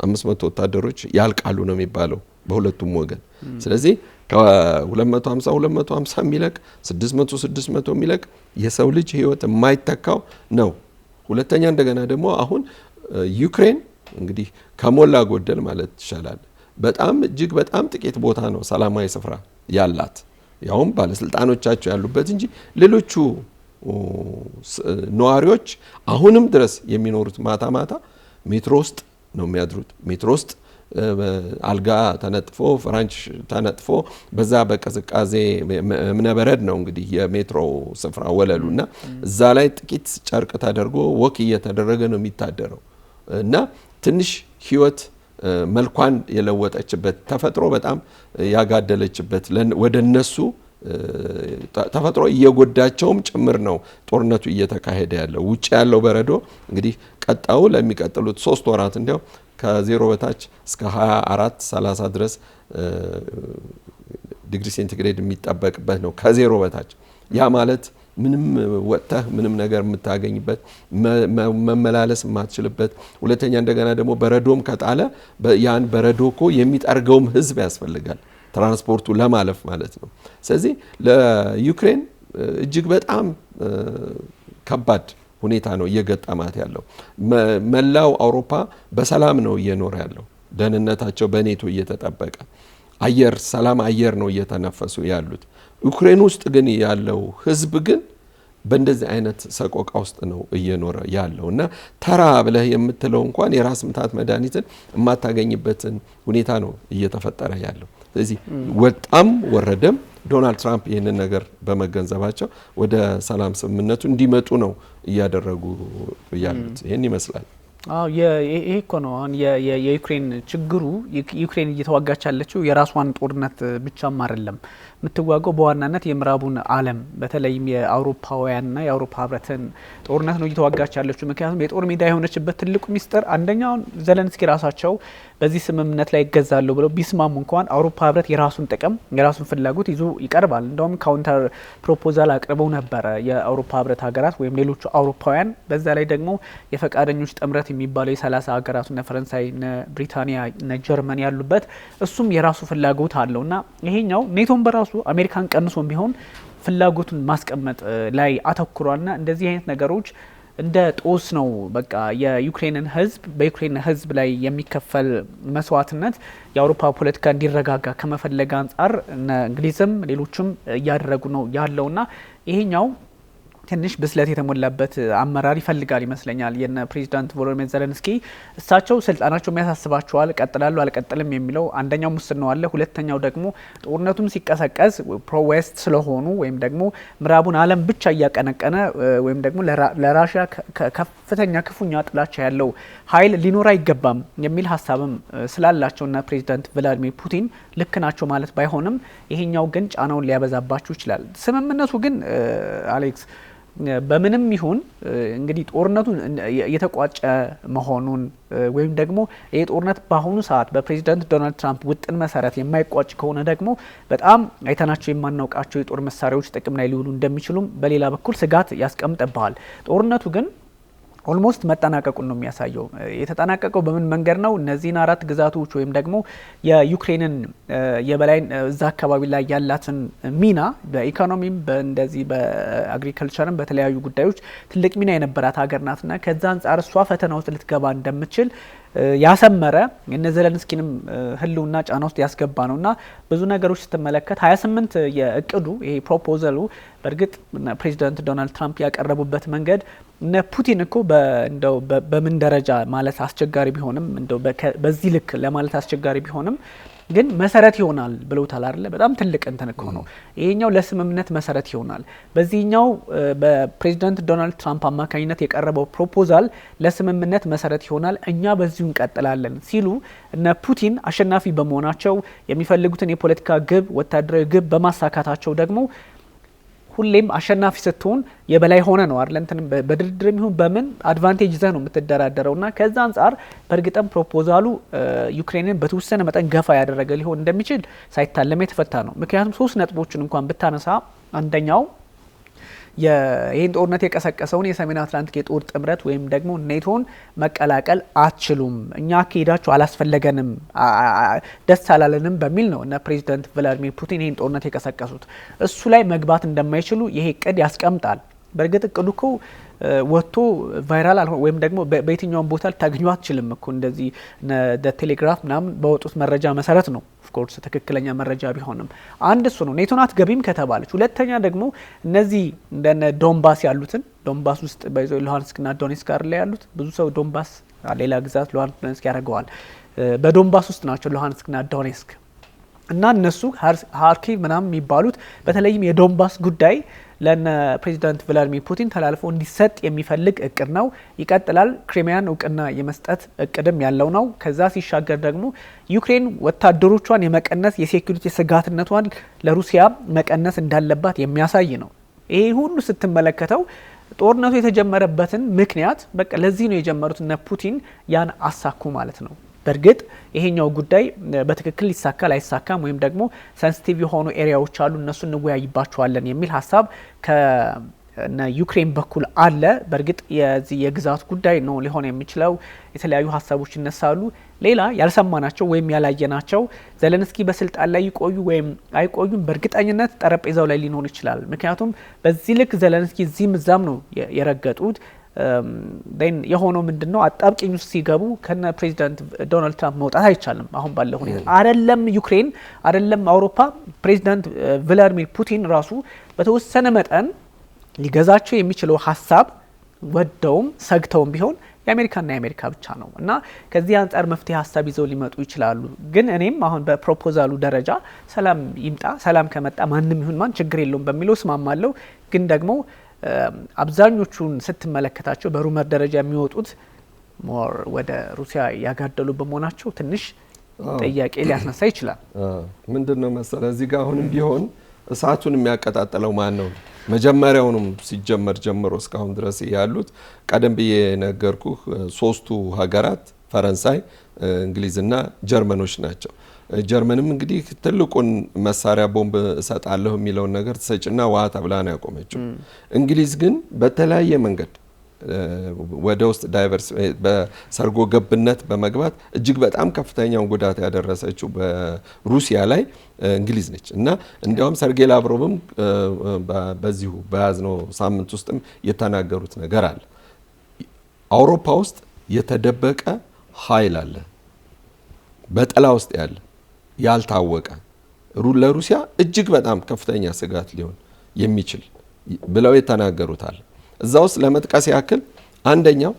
500 ወታደሮች ያልቃሉ ነው የሚባለው በሁለቱም ወገን። ስለዚህ ከ250 250 የሚለቅ 600 600 የሚለቅ የሰው ልጅ ህይወት የማይተካው ነው። ሁለተኛ እንደገና ደግሞ አሁን ዩክሬን እንግዲህ ከሞላ ጎደል ማለት ይቻላል በጣም እጅግ በጣም ጥቂት ቦታ ነው ሰላማዊ ስፍራ ያላት፣ ያውም ባለስልጣኖቻቸው ያሉበት እንጂ ሌሎቹ ነዋሪዎች አሁንም ድረስ የሚኖሩት ማታ ማታ ሜትሮ ውስጥ ነው የሚያድሩት። ሜትሮ ውስጥ አልጋ ተነጥፎ ፍራንች ተነጥፎ በዛ በቅዝቃዜ እምነበረድ ነው እንግዲህ የሜትሮ ስፍራ ወለሉና እዛ ላይ ጥቂት ጨርቅ ተደርጎ ወክ እየተደረገ ነው የሚታደረው እና ትንሽ ህይወት መልኳን የለወጠችበት ተፈጥሮ በጣም ያጋደለችበት ወደ እነሱ ተፈጥሮ እየጎዳቸውም ጭምር ነው ጦርነቱ እየተካሄደ ያለው። ውጭ ያለው በረዶ እንግዲህ ቀጣው ለሚቀጥሉት 3 ወራት እንዲያው ከ0 በታች እስከ 24 30 ድረስ ዲግሪ ሴንቲግሬድ የሚጠበቅበት ነው ከ0 በታች። ያ ማለት ምንም ወጥተህ ምንም ነገር የምታገኝበት መመላለስ የማትችልበት፣ ሁለተኛ እንደገና ደግሞ በረዶም ከጣለ ያን በረዶ እኮ የሚጠርገውም ህዝብ ያስፈልጋል ትራንስፖርቱ ለማለፍ ማለት ነው። ስለዚህ ለዩክሬን እጅግ በጣም ከባድ ሁኔታ ነው እየገጠማት ያለው። መላው አውሮፓ በሰላም ነው እየኖረ ያለው፣ ደህንነታቸው በኔቶ እየተጠበቀ አየር ሰላም አየር ነው እየተነፈሱ ያሉት። ዩክሬን ውስጥ ግን ያለው ህዝብ ግን በእንደዚህ አይነት ሰቆቃ ውስጥ ነው እየኖረ ያለው እና ተራ ብለህ የምትለው እንኳን የራስ ምታት መድኃኒትን የማታገኝበትን ሁኔታ ነው እየተፈጠረ ያለው። ስለዚህ ወጣም ወረደም ዶናልድ ትራምፕ ይህንን ነገር በመገንዘባቸው ወደ ሰላም ስምምነቱ እንዲመጡ ነው እያደረጉ ያሉት። ይህን ይመስላል። ይሄ እኮ ነው አሁን የዩክሬን ችግሩ። ዩክሬን እየተዋጋች ያለችው የራሷን ጦርነት ብቻም አይደለም የምትዋጋው፣ በዋናነት የምዕራቡን ዓለም በተለይም የአውሮፓውያንና የአውሮፓ ህብረትን ጦርነት ነው እየተዋጋች ያለችው። ምክንያቱም የጦር ሜዳ የሆነችበት ትልቁ ሚስጥር አንደኛውን ዘለንስኪ ራሳቸው በዚህ ስምምነት ላይ ይገዛሉ ብለው ቢስማሙ እንኳን አውሮፓ ህብረት የራሱን ጥቅም የራሱን ፍላጎት ይዞ ይቀርባል። እንደውም ካውንተር ፕሮፖዛል አቅርበው ነበረ የአውሮፓ ህብረት ሀገራት ወይም ሌሎቹ አውሮፓውያን። በዛ ላይ ደግሞ የፈቃደኞች ጥምረት የሚባለው የ30 ሀገራቱ እነ ፈረንሳይ፣ እነ ብሪታንያ፣ እነ ጀርመን ያሉበት እሱም የራሱ ፍላጎት አለው እና ይሄኛው ኔቶን በራሱ አሜሪካን ቀንሶም ቢሆን ፍላጎቱን ማስቀመጥ ላይ አተኩሯልና እንደዚህ አይነት ነገሮች እንደ ጦስ ነው በቃ የዩክሬንን ህዝብ በዩክሬን ህዝብ ላይ የሚከፈል መስዋዕትነት የአውሮፓ ፖለቲካ እንዲረጋጋ ከመፈለግ አንጻር እንግሊዝም ሌሎችም እያደረጉ ነው ያለውና ይሄኛው ትንሽ ብስለት የተሞላበት አመራር ይፈልጋል ይመስለኛል የነ ፕሬዚዳንት ቮሎዲሚር ዘለንስኪ። እሳቸው ስልጣናቸው የሚያሳስባቸዋል፣ ቀጥላሉ አልቀጥልም የሚለው አንደኛው ሙስናው አለ። ሁለተኛው ደግሞ ጦርነቱም ሲቀሰቀስ ፕሮ ዌስት ስለሆኑ ወይም ደግሞ ምዕራቡን ዓለም ብቻ እያቀነቀነ ወይም ደግሞ ለራሽያ ከፍተኛ ክፉኛ ጥላቻ ያለው ኃይል ሊኖር አይገባም የሚል ሀሳብም ስላላቸው እና ፕሬዚዳንት ቭላዲሚር ፑቲን ልክ ናቸው ማለት ባይሆንም ይሄኛው ግን ጫናውን ሊያበዛባቸው ይችላል። ስምምነቱ ግን አሌክስ በምንም ይሁን እንግዲህ ጦርነቱ የተቋጨ መሆኑን ወይም ደግሞ ይህ ጦርነት በአሁኑ ሰዓት በፕሬዚዳንት ዶናልድ ትራምፕ ውጥን መሰረት የማይቋጭ ከሆነ ደግሞ በጣም አይተናቸው የማናውቃቸው የጦር መሳሪያዎች ጥቅም ላይ ሊውሉ እንደሚችሉም በሌላ በኩል ስጋት ያስቀምጥብሃል። ጦርነቱ ግን ኦልሞስት መጠናቀቁን ነው የሚያሳየው። የተጠናቀቀው በምን መንገድ ነው? እነዚህን 4 ግዛቶች ወይም ደግሞ የዩክሬንን የበላይ እዛ አካባቢ ላይ ያላትን ሚና በኢኮኖሚም በእንደዚህ በአግሪካልቸርም በተለያዩ ጉዳዮች ትልቅ ሚና የነበራት ሀገር ናትና ከዛ አንጻር እሷ ፈተና ውስጥ ልትገባ እንደምትችል ያሰመረ እነ ዘለንስኪንም ህልውና ጫና ውስጥ ያስገባ ነውና ብዙ ነገሮች ስትመለከት 28 የእቅዱ ይሄ ፕሮፖዛሉ በእርግጥ ፕሬዚዳንት ዶናልድ ትራምፕ ያቀረቡበት መንገድ እነ ፑቲን እኮ እንደው በምን ደረጃ ማለት አስቸጋሪ ቢሆንም እንደው በዚህ ልክ ለማለት አስቸጋሪ ቢሆንም ግን መሰረት ይሆናል ብለውታል አይደለ? በጣም ትልቅ እንትን እኮ ነው ይሄኛው ለስምምነት መሰረት ይሆናል። በዚህኛው በፕሬዚዳንት ዶናልድ ትራምፕ አማካኝነት የቀረበው ፕሮፖዛል ለስምምነት መሰረት ይሆናል፣ እኛ በዚሁ እንቀጥላለን ሲሉ እነ ፑቲን አሸናፊ በመሆናቸው የሚፈልጉትን የፖለቲካ ግብ ወታደራዊ ግብ በማሳካታቸው ደግሞ ሁሌም አሸናፊ ስትሆን የበላይ ሆነ ነው አይደል? እንትን በድርድርም ይሁን በምን አድቫንቴጅ ይዘህ ነው የምትደራደረውና ከዛ አንጻር በእርግጥም ፕሮፖዛሉ ዩክሬንን በተወሰነ መጠን ገፋ ያደረገ ሊሆን እንደሚችል ሳይታለም የተፈታ ነው። ምክንያቱም 3 ነጥቦችን እንኳን ብታነሳ አንደኛው ይህን ጦርነት የቀሰቀሰውን የሰሜን አትላንቲክ የጦር ጥምረት ወይም ደግሞ ኔቶን መቀላቀል አትችሉም፣ እኛ ከሄዳችሁ አላስፈለገንም፣ ደስ አላለንም በሚል ነው እነ ፕሬዚዳንት ቭላዲሚር ፑቲን ይህን ጦርነት የቀሰቀሱት። እሱ ላይ መግባት እንደማይችሉ ይሄ እቅድ ያስቀምጣል። በእርግጥ እቅዱ እኮ ወጥቶ ቫይራል አልሆነ ወይም ደግሞ በየትኛውም ቦታ ልታገኙ አትችልም እኮ እንደዚህ ቴሌግራፍ ምናምን በወጡት መረጃ መሰረት ነው። ኦፍኮርስ ትክክለኛ መረጃ ቢሆንም አንድ እሱ ነው ኔቶን አትገቢም ከተባለች። ሁለተኛ ደግሞ እነዚህ እንደነ ዶንባስ ያሉትን ዶንባስ ውስጥ ሉሃንስክና ዶኔትስክ ጋር ላይ ያሉት ብዙ ሰው ዶንባስ ሌላ ግዛት ሉሃንስክ ዶኔትስክ ያደርገዋል። በዶንባስ ውስጥ ናቸው ሉሃንስክና ዶኔትስክ እና እነሱ ሃርኪቭ ምናምን የሚባሉት በተለይም የዶንባስ ጉዳይ ለነ ፕሬዚዳንት ቭላዲሚር ፑቲን ተላልፎ እንዲሰጥ የሚፈልግ እቅድ ነው። ይቀጥላል። ክሪሚያን እውቅና የመስጠት እቅድም ያለው ነው። ከዛ ሲሻገር ደግሞ ዩክሬን ወታደሮቿን የመቀነስ የሴኩሪቲ ስጋትነቷን ለሩሲያ መቀነስ እንዳለባት የሚያሳይ ነው። ይሄ ሁሉ ስትመለከተው ጦርነቱ የተጀመረበትን ምክንያት በቃ ለዚህ ነው የጀመሩት እነ ፑቲን ያን አሳኩ ማለት ነው። በእርግጥ ይሄኛው ጉዳይ በትክክል ሊሳካ ላይሳካም ወይም ደግሞ ሴንሲቲቭ የሆኑ ኤሪያዎች አሉ እነሱ እንወያይባቸዋለን የሚል ሀሳብ ከዩክሬን በኩል አለ። በእርግጥ የዚህ የግዛት ጉዳይ ነው ሊሆን የሚችለው። የተለያዩ ሀሳቦች ይነሳሉ። ሌላ ያልሰማናቸው ወይም ያላየናቸው ዘለንስኪ በስልጣን ላይ ይቆዩ ወይም አይቆዩም በእርግጠኝነት ጠረጴዛው ላይ ሊኖር ይችላል። ምክንያቱም በዚህ ልክ ዘለንስኪ እዚህም እዛም ነው የረገጡት። የሆነው ምንድነው አጣብቂኝ ውስጥ ሲገቡ ከነ ፕሬዚዳንት ዶናልድ ትራምፕ መውጣት አይቻልም። አሁን ባለው ሁኔታ አይደለም ዩክሬን አይደለም አውሮፓ፣ ፕሬዚዳንት ቭላዲሚር ፑቲን ራሱ በተወሰነ መጠን ሊገዛቸው የሚችለው ሀሳብ ወደውም ሰግተውም ቢሆን የአሜሪካና የአሜሪካ ብቻ ነው እና ከዚህ አንጻር መፍትሄ ሀሳብ ይዘው ሊመጡ ይችላሉ። ግን እኔም አሁን በፕሮፖዛሉ ደረጃ ሰላም ይምጣ፣ ሰላም ከመጣ ማንም ይሁን ማን ችግር የለውም በሚለው እስማማለሁ። ግን ደግሞ አብዛኞቹን ስትመለከታቸው በሩመር ደረጃ የሚወጡት ሞር ወደ ሩሲያ ያጋደሉ በመሆናቸው ትንሽ ጥያቄ ሊያስነሳ ይችላል። ምንድነው መሰለ እዚህ ጋር አሁንም ቢሆን እሳቱን የሚያቀጣጥለው ማን ነው? መጀመሪያውንም ሲጀመር ጀምሮ እስካሁን ድረስ ያሉት ቀደም ብዬ ነገርኩህ ሶስቱ ሀገራት ፈረንሳይ፣ እንግሊዝና ጀርመኖች ናቸው። ጀርመንም እንግዲህ ትልቁን መሳሪያ ቦምብ እሰጣለሁ የሚለውን ነገር ተሰጭና ዋ ተብላ ነው ያቆመችው። እንግሊዝ ግን በተለያየ መንገድ ወደ ውስጥ ዳይቨርስ በሰርጎ ገብነት በመግባት እጅግ በጣም ከፍተኛውን ጉዳት ያደረሰችው በሩሲያ ላይ እንግሊዝ ነች እና እንዲያውም ሰርጌይ ላቭሮቭም በዚሁ በያዝነው ሳምንት ውስጥም የተናገሩት ነገር አለ። አውሮፓ ውስጥ የተደበቀ ኃይል አለ፣ በጥላ ውስጥ ያለ ያልታወቀ ለሩሲያ እጅግ በጣም ከፍተኛ ስጋት ሊሆን የሚችል ብለው የተናገሩታል። እዛ ውስጥ ለመጥቀስ ያክል አንደኛው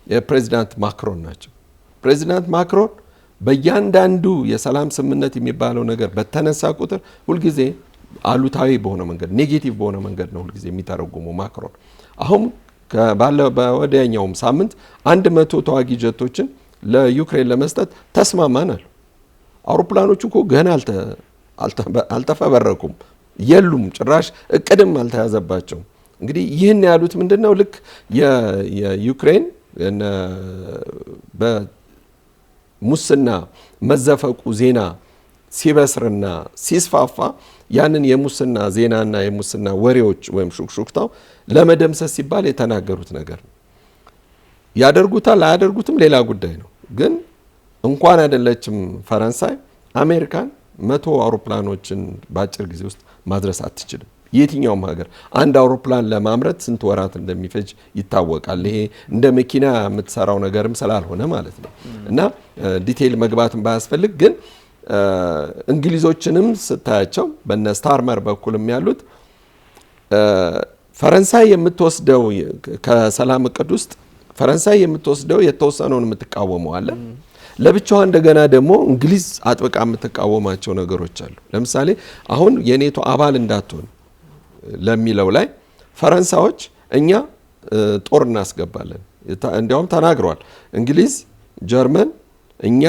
የፕሬዚዳንት ማክሮን ናቸው። ፕሬዚዳንት ማክሮን በእያንዳንዱ የሰላም ስምምነት የሚባለው ነገር በተነሳ ቁጥር ሁልጊዜ አሉታዊ በሆነ መንገድ ኔጌቲቭ በሆነ መንገድ ነው ሁልጊዜ የሚተረጉመው ማክሮን። አሁን በወዲያኛውም ሳምንት 100 ተዋጊ ጀቶችን ለዩክሬን ለመስጠት ተስማማናል። አውሮፕላኖቹ እኮ ገና አልተፈበረኩም፣ የሉም፣ ጭራሽ እቅድም አልተያዘባቸውም። እንግዲህ ይህን ያሉት ምንድነው ልክ የዩክሬን በሙስና መዘፈቁ ዜና ሲበስርና ሲስፋፋ ያንን የሙስና ዜናና የሙስና ወሬዎች ወይም ሹክሹክታው ለመደምሰስ ሲባል የተናገሩት ነገር ነው። ያደርጉታል አያደርጉትም ሌላ ጉዳይ ነው። ግን እንኳን አይደለችም ፈረንሳይ አሜሪካን 100 አውሮፕላኖችን በአጭር ጊዜ ውስጥ ማድረስ አትችልም። የትኛውም ሀገር አንድ አውሮፕላን ለማምረት ስንት ወራት እንደሚፈጅ ይታወቃል። ይሄ እንደ መኪና የምትሰራው ነገርም ስላልሆነ ማለት ነው። እና ዲቴይል መግባትም ባያስፈልግ ግን እንግሊዞችንም ስታያቸው በነ ስታርመር በኩልም ያሉት ፈረንሳይ የምትወስደው ከሰላም እቅድ ውስጥ ፈረንሳይ የምትወስደው የተወሰነውን የምትቃወመው አለ። ለብቻዋ እንደገና ደግሞ እንግሊዝ አጥብቃ የምትቃወማቸው ነገሮች አሉ። ለምሳሌ አሁን የኔቶ አባል እንዳትሆን ለሚለው ላይ ፈረንሳዮች እኛ ጦር እናስገባለን እንዲያውም ተናግረዋል። እንግሊዝ፣ ጀርመን፣ እኛ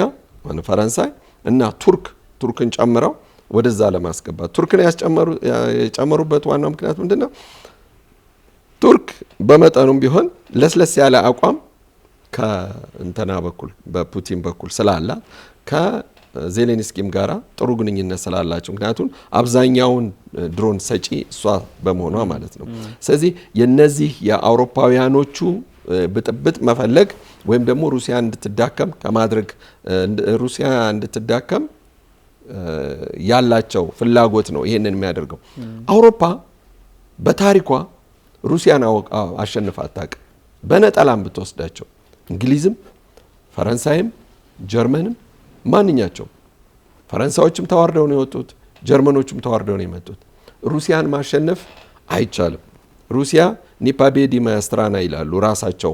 ፈረንሳይ እና ቱርክን ጨምረው ወደዛ ለማስገባት ቱርክን የጨመሩበት ዋናው ምክንያት ምንድነው? ቱርክ በመጠኑም ቢሆን ለስለስ ያለ አቋም ከእንተና በኩል በፑቲን በኩል ስላላት ዜሌንስኪም ጋራ ጥሩ ግንኙነት ስላላቸው ምክንያቱም አብዛኛውን ድሮን ሰጪ እሷ በመሆኗ ማለት ነው። ስለዚህ የነዚህ የአውሮፓውያኖቹ ብጥብጥ መፈለግ ወይም ደግሞ ሩሲያ እንድትዳከም ከማድረግ ሩሲያ እንድትዳከም ያላቸው ፍላጎት ነው ይሄንን የሚያደርገው። አውሮፓ በታሪኳ ሩሲያን አሸንፋ አታውቅም። በነጠላም ብትወስዳቸው እንግሊዝም፣ ፈረንሳይም፣ ጀርመንም ማንኛቸው ፈረንሳዮችም ተዋርደው ነው የወጡት፣ ጀርመኖችም ተዋርደው ነው የመጡት። ሩሲያን ማሸነፍ አይቻልም። ሩሲያ ኒፓቤዲ ማያስትራና ይላሉ ራሳቸው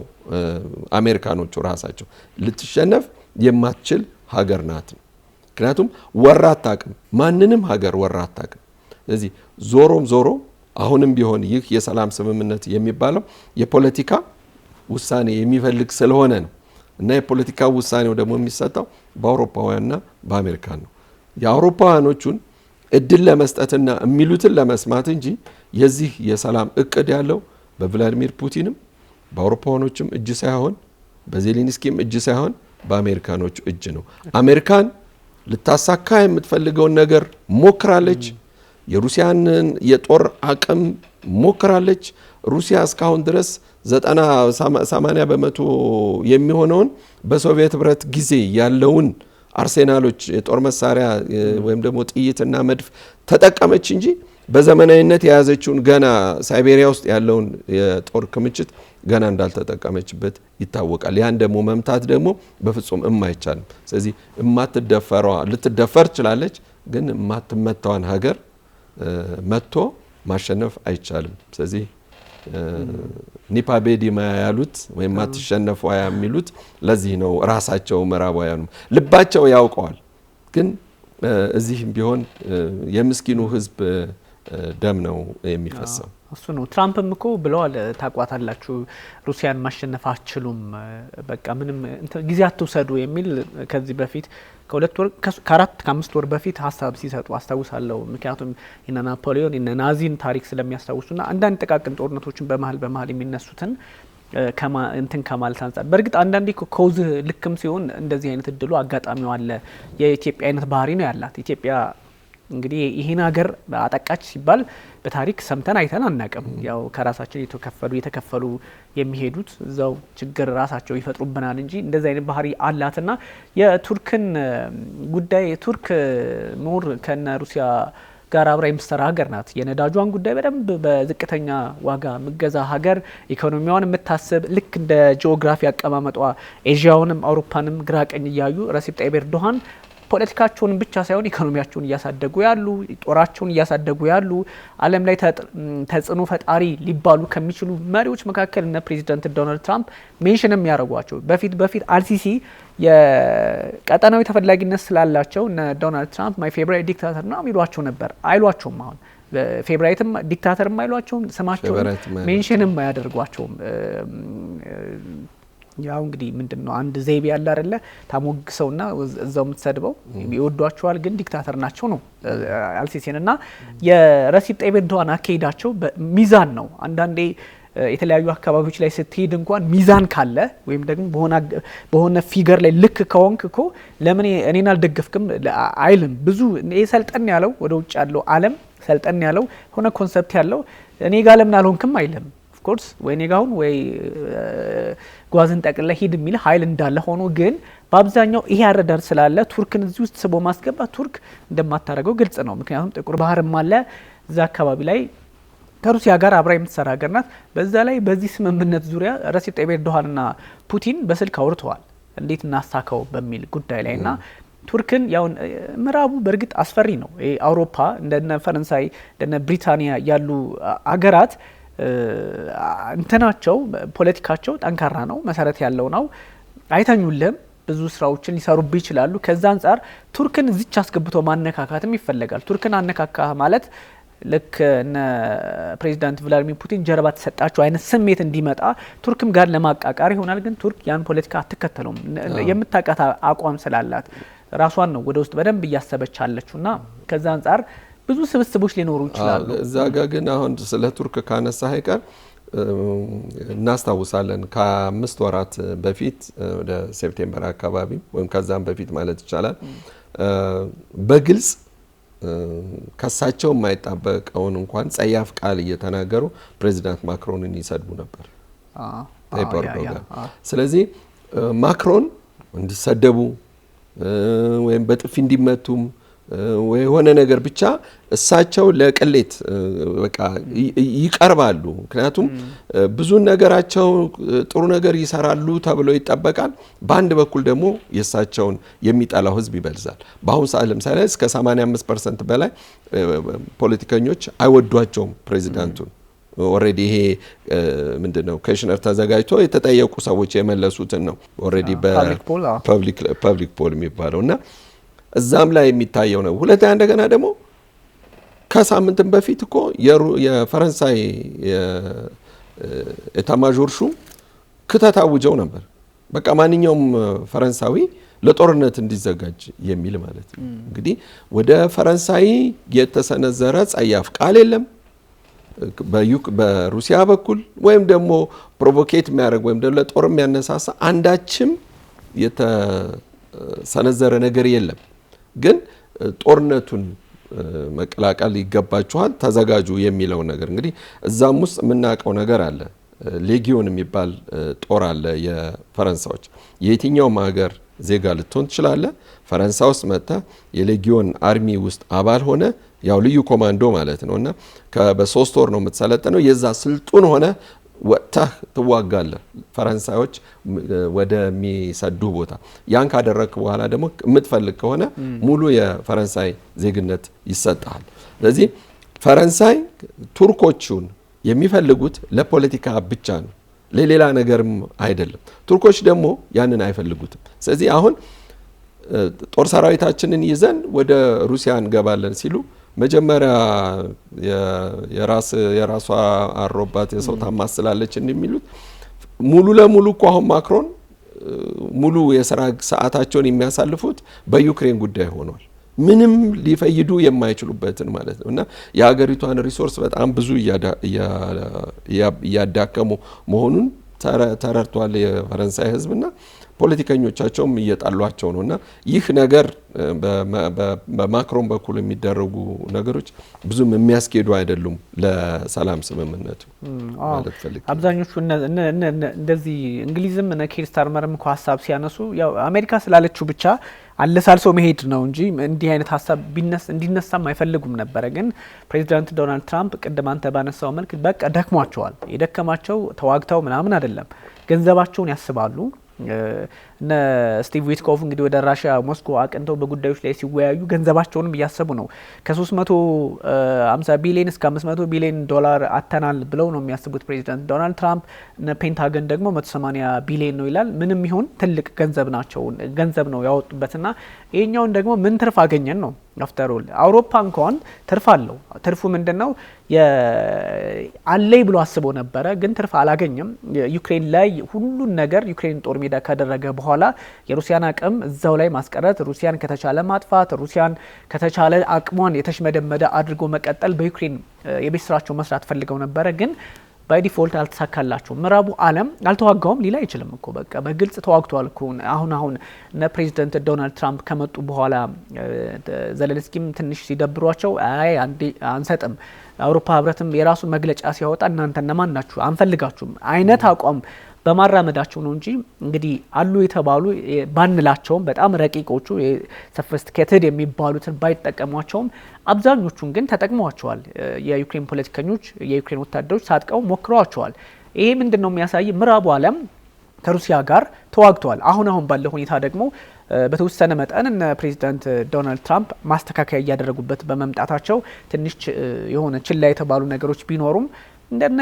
አሜሪካኖቹ ራሳቸው ልትሸነፍ የማትችል ሀገር ናት። ምክንያቱም ወራ አታውቅም፣ ማንንም ሀገር ወራ አታውቅም። ስለዚህ ዞሮም ዞሮ አሁንም ቢሆን ይህ የሰላም ስምምነት የሚባለው የፖለቲካ ውሳኔ የሚፈልግ ስለሆነ ነው እና የፖለቲካ ውሳኔው ደግሞ የሚሰጠው በአውሮፓውያንና በአሜሪካን ነው። የአውሮፓውያኖቹን እድል ለመስጠትና የሚሉትን ለመስማት እንጂ የዚህ የሰላም እቅድ ያለው በቭላዲሚር ፑቲንም በአውሮፓውያኖችም እጅ ሳይሆን በዜሌንስኪም እጅ ሳይሆን በአሜሪካኖቹ እጅ ነው። አሜሪካን ልታሳካ የምትፈልገውን ነገር ሞክራለች። የሩሲያን የጦር አቅም ሞክራለች። ሩሲያ እስካሁን ድረስ 90-80 በመቶ የሚሆነውን በሶቪየት ህብረት ጊዜ ያለውን አርሴናሎች የጦር መሳሪያ ወይም ደግሞ ጥይትና መድፍ ተጠቀመች እንጂ በዘመናዊነት የያዘችውን ገና ሳይቤሪያ ውስጥ ያለውን የጦር ክምችት ገና እንዳልተጠቀመችበት ይታወቃል። ያን ደግሞ መምታት ደግሞ በፍጹም የማይቻልም። ስለዚህ ልትደፈር ትችላለች፣ ግን የማትመታዋን ሀገር መጥቶ ማሸነፍ አይቻልም። ስለዚህ ኒፓቤዲ ያሉት ወይም ማትሸነፉ የሚሉት ለዚህ ነው። ራሳቸው ምዕራባውያኑ ልባቸው ያውቀዋል፣ ግን እዚህም ቢሆን የምስኪኑ ህዝብ ደም ነው የሚፈሰው። እሱ ነው። ትራምፕም እኮ ብለዋል፣ ታቋታላችሁ፣ ሩሲያን ማሸነፍ አትችሉም፣ በቃ ምንም ጊዜ አትውሰዱ የሚል ከዚህ በፊት ከ4-5 ወር በፊት ሀሳብ ሲሰጡ አስታውሳለሁ። ምክንያቱም የነ ናፖሊዮን የነ ናዚን ታሪክ ስለሚያስታውሱና አንዳንድ ጥቃቅን ጦርነቶችን በመሀል የሚነሱትን ከማለት አንጻር በእርግጥ አንዳንዴ ከውዝ ልክም ሲሆን እንደዚህ አይነት እድሉ አጋጣሚው አለ። የኢትዮጵያ አይነት ባህሪ ነው ያላት ኢትዮጵያ። እንግዲህ ይሄን ሀገር አጠቃች ሲባል በታሪክ ሰምተን አይተን አናቅም። ያው ከራሳችን የተከፈሉ የሚሄዱት እዛው ችግር ራሳቸው ይፈጥሩብናል እንጂ እንደዚህ አይነት ባህሪ አላትና የቱርክን ጉዳይ ቱርክ ሞር ከነ ሩሲያ ጋር አብራ የምትሰራ ሀገር ናት። የነዳጇን ጉዳይ በደንብ በዝቅተኛ ዋጋ ምገዛ ሀገር፣ ኢኮኖሚዋን የምታስብ ልክ እንደ ጂኦግራፊ አቀማመጧ ኤዥያውንም አውሮፓንም ግራ ቀኝ እያዩ ረሲፕ ጣይብ ኤርዶሃን ፖለቲካቸውን ብቻ ሳይሆን ኢኮኖሚያቸውን እያሳደጉ ያሉ፣ ጦራቸውን እያሳደጉ ያሉ፣ ዓለም ላይ ተጽዕኖ ፈጣሪ ሊባሉ ከሚችሉ መሪዎች መካከል እነ ፕሬዚዳንት ዶናልድ ትራምፕ ሜንሽን የሚያደርጓቸው በፊት አልሲሲ የቀጠናዊ ተፈላጊነት ስላላቸው እነ ዶናልድ ትራምፕ ማይ ፌቨራይት ዲክታተር ነው የሚሏቸው ነበር። አይሏቸውም። አሁን ፌቨራይትም ዲክታተርም አይሏቸውም። ስማቸውን ሜንሽንም አያደርጓቸውም። ያው እንግዲህ ምንድነው አንድ ዘይቤ ያለ አይደለ? ታሞግሰውና እዛው የምትሰድበው ይወዷቸዋል፣ ግን ዲክታተር ናቸው ነው አልሲሲንና የረሲፕ ጣይብ ኤርዶሃን አካሄዳቸው ሚዛን ነው። አንዳንዴ የተለያዩ አካባቢዎች ላይ ስትሄድ እንኳን ሚዛን ካለ ወይም ደግሞ በሆነ ፊገር ላይ ልክ ከሆንክ እኮ ለምን እኔን አልደገፍክም አይልም። ብዙ ሰልጠን ያለው ወደ ውጭ ያለው ዓለም ሰልጠን ያለው ሆነ ኮንሰፕት ያለው እኔ ጋር ለምን አልሆንክም አይልም። ኦፍኮርስ ወይ ኔጋውን ወይ ጓዝን ጠቅለ ሂድ የሚል ኃይል እንዳለ ሆኖ ግን በአብዛኛው ይሄ አረዳድ ስላለ ቱርክን እዚህ ውስጥ ስቦ ማስገባት ቱርክ እንደማታደርገው ግልጽ ነው። ምክንያቱም ጥቁር ባህርም አለ እዛ አካባቢ ላይ ከሩሲያ ጋር አብራ የምትሰራ ሀገር ናት። በዛ ላይ በዚህ ስምምነት ዙሪያ ረሲፕ ጣይብ ኤርዶሃንና ፑቲን በስልክ አውርተዋል እንዴት እናሳካው በሚል ጉዳይ ላይና ቱርክን ያው ምዕራቡ በእርግጥ አስፈሪ ነው። አውሮፓ እንደነ ፈረንሳይ እንደነ ብሪታንያ ያሉ ሀገራት እንትናቸው ፖለቲካቸው ጠንካራ ነው፣ መሰረት ያለው ነው። አይተኙልም፣ ብዙ ስራዎችን ሊሰሩብ ይችላሉ። ከዛ አንጻር ቱርክን እዚች አስገብቶ ማነካካትም ይፈልጋል። ቱርክን አነካካ ማለት ልክ እነ ፕሬዚዳንት ቭላዲሚር ፑቲን ጀርባ ተሰጣቸው አይነት ስሜት እንዲመጣ ቱርክም ጋር ለማቃቃር ይሆናል። ግን ቱርክ ያን ፖለቲካ አትከተለውም። የምታውቃት አቋም ስላላት ራሷን ነው ወደ ውስጥ በደንብ እያሰበች አለችውና ከዛ አንጻር ብዙ ስብስቦች ሊኖሩ ይችላሉ። እዛ ጋር ግን አሁን ስለ ቱርክ ካነሳ አይቀር እናስታውሳለን ከ5 ወራት በፊት ወደ ሴፕቴምበር አካባቢ ወይም ከዛም በፊት ማለት ይቻላል በግልጽ ከሳቸው የማይጣበቀውን እንኳን ጸያፍ ቃል እየተናገሩ ፕሬዚዳንት ማክሮንን ይሰድቡ ነበር ኤርዶጋን። ስለዚህ ማክሮን እንዲሰደቡ ወይም በጥፊ እንዲመቱም ወይ የሆነ ነገር ብቻ እሳቸው ለቅሌት በቃ ይቀርባሉ። ምክንያቱም ብዙ ነገራቸው ጥሩ ነገር ይሰራሉ ተብሎ ይጠበቃል። በአንድ በኩል ደግሞ የእሳቸውን የሚጠላው ህዝብ ይበልዛል። በአሁኑ ሰዓት ለምሳሌ እስከ 85% በላይ ፖለቲከኞች አይወዷቸውም ፕሬዚዳንቱን። ኦሬዲ ይሄ ምንድነው ኩዌሽነር ተዘጋጅቶ የተጠየቁ ሰዎች የመለሱትን ነው ኦሬዲ በፐብሊክ ፖል የሚባለው እና እዛም ላይ የሚታየው ነው። ሁለተኛ እንደገና ደግሞ ከሳምንትም በፊት እኮ የፈረንሳይ ኤታማዦር ሹም ክተት አውጀው ነበር። በቃ ማንኛውም ፈረንሳዊ ለጦርነት እንዲዘጋጅ የሚል ማለት ነው። እንግዲህ ወደ ፈረንሳይ የተሰነዘረ ጸያፍ ቃል የለም በሩሲያ በኩል ወይም ደግሞ ፕሮቮኬት የሚያደርግ ወይም ደግሞ ለጦር የሚያነሳሳ አንዳችም የተሰነዘረ ነገር የለም። ግን ጦርነቱን መቀላቀል ይገባችኋል፣ ተዘጋጁ የሚለው ነገር እንግዲህ እዛም ውስጥ የምናውቀው ነገር አለ። ሌጊዮን የሚባል ጦር አለ የፈረንሳዮች። የየትኛውም ሀገር ዜጋ ልትሆን ትችላለ። ፈረንሳይ ውስጥ መጣ የሌጊዮን አርሚ ውስጥ አባል ሆነ ያው ልዩ ኮማንዶ ማለት ነው እና በ3 ወር ነው የምትሰለጥነው። የዛ ስልጡን ሆነ ወጥተህ ትዋጋለህ ፈረንሳዮች ወደሚሰዱ ቦታ። ያን ካደረግክ በኋላ ደግሞ የምትፈልግ ከሆነ ሙሉ የፈረንሳይ ዜግነት ይሰጣል። ስለዚህ ፈረንሳይ ቱርኮቹን የሚፈልጉት ለፖለቲካ ብቻ ነው፣ ለሌላ ነገርም አይደለም። ቱርኮች ደግሞ ያንን አይፈልጉትም። ስለዚህ አሁን ጦር ሰራዊታችንን ይዘን ወደ ሩሲያ እንገባለን ሲሉ መጀመሪያ የራሷ አሮባት የሰው ታማስላለች እንደሚሉት ሙሉ ለሙሉ እኮ አሁን ማክሮን ሙሉ የሥራ ሰዓታቸውን የሚያሳልፉት በዩክሬን ጉዳይ ሆኗል። ምንም ሊፈይዱ የማይችሉበትን ማለት ነው እና የሀገሪቷን ሪሶርስ በጣም ብዙ እያዳከሙ መሆኑን ተረድቷል የፈረንሳይ ህዝብና ፖለቲከኞቻቸውም እየጣሏቸው ነው እና ይህ ነገር በማክሮን በኩል የሚደረጉ ነገሮች ብዙም የሚያስኬዱ አይደሉም ለሰላም ስምምነቱ ማለት ፈልጌ። አብዛኞቹ እንደዚህ እንግሊዝም ኬር ስታርመርም እኮ ሀሳብ ሲያነሱ ያው አሜሪካ ስላለችው ብቻ አለሳልሶ መሄድ ነው እንጂ እንዲህ አይነት ሀሳብ እንዲነሳም አይፈልጉም ነበረ። ግን ፕሬዚዳንት ዶናልድ ትራምፕ ቅድም አንተ ባነሳው መልክ በቃ ደክሟቸዋል። የደከማቸው ተዋግተው ምናምን አይደለም፣ ገንዘባቸውን ያስባሉ። እነ ስቲቭ ዊትኮፍ እንግዲህ ወደ ራሽያ ሞስኮ አቅንተው በጉዳዮች ላይ ሲወያዩ ገንዘባቸውንም እያሰቡ ነው። ከ350 ቢሊዮን እስከ 500 ቢሊዮን ዶላር አተናል ብለው ነው የሚያስቡት ፕሬዚዳንት ዶናልድ ትራምፕ። ፔንታገን ደግሞ 180 ቢሊዮን ነው ይላል። ምንም ይሁን ትልቅ ገንዘብ ነው ያወጡበትና ይሄኛውን ደግሞ ምን ትርፍ አገኘን ነው አፍተር ኦል። አውሮፓ እንኳን ትርፍ አለው። ትርፉ ምንድነው? አለይ ብሎ አስቦ ነበረ፣ ግን ትርፍ አላገኘም። ዩክሬን ላይ ሁሉን ነገር ዩክሬን ጦር ሜዳ ካደረገ በኋላ የሩሲያን አቅም እዛው ላይ ማስቀረት፣ ሩሲያን ከተቻለ ማጥፋት፣ ሩሲያን ከተቻለ አቅሟን የተሽመደመደ አድርጎ መቀጠል በዩክሬን የቤት ስራቸው መስራት ፈልገው ነበረ፣ ግን ባይ ዲፎልት አልተሳካላቸው። ምዕራቡ ዓለም አልተዋጋውም ሊል አይችልም እኮ በቃ በግልጽ ተዋግቷል እኮ። አሁን እነ ፕሬዚዳንት ዶናልድ ትራምፕ ከመጡ በኋላ ዘለንስኪም ትንሽ ሲደብሯቸው አይ አንሰጥም፣ አውሮፓ ህብረትም የራሱ መግለጫ ሲያወጣ እናንተ እነማን ናችሁ አንፈልጋችሁም አይነት አቋም በማራመዳቸው ነው እንጂ እንግዲህ አሉ የተባሉ ባንላቸውም በጣም ረቂቆቹ ሶፊስቲኬትድ የሚባሉትን ባይጠቀሟቸውም አብዛኞቹን ግን ተጠቅመዋቸዋል። የዩክሬን ፖለቲከኞች፣ የዩክሬን ወታደሮች ታጥቀው ሞክረዋቸዋል። ይሄ ምንድነው የሚያሳይ? ምዕራቡ ዓለም ከሩሲያ ጋር ተዋግተዋል። አሁን ባለው ሁኔታ ደግሞ በተወሰነ መጠን ፕሬዚዳንት ዶናልድ ትራምፕ ማስተካከያ እያደረጉበት በመምጣታቸው ትንሽ የሆነ ችላ የተባሉ ነገሮች ቢኖሩም እንደነ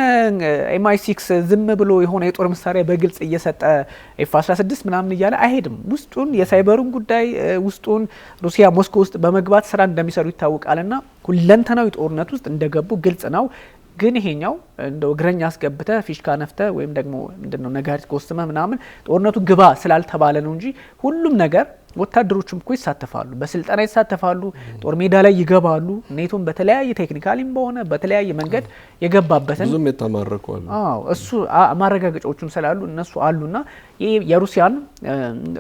ኤምአይ6 ዝም ብሎ የሆነ የጦር መሳሪያ በግልጽ እየሰጠ ኤፍ16 ምናምን እያለ አይሄድም። ውስጡን የሳይበሩን ጉዳይ ውስጡን ሩሲያ ሞስኮ ውስጥ በመግባት ስራ እንደሚሰሩ ይታወቃልና ሁለንተናዊ ጦርነት ውስጥ እንደገቡ ግልጽ ነው። ግን ይሄኛው እንደው እግረኛ አስገብተ ፊሽካ ነፍተ ወይም ደግሞ ምንድነው ነጋሪት ጎስመ ምናምን ጦርነቱ ግባ ስላልተባለ ነው እንጂ ሁሉም ነገር ወታደሮችም እኮ ይሳተፋሉ፣ በስልጠና ይሳተፋሉ፣ ጦር ሜዳ ላይ ይገባሉ። ኔቶም በተለያየ ቴክኒካሊም በሆነ በተለያየ መንገድ የገባበትን ብዙም የተማረኩ አሉ። እሱ ማረጋገጫዎችም ስላሉ እነሱ አሉና ይሄ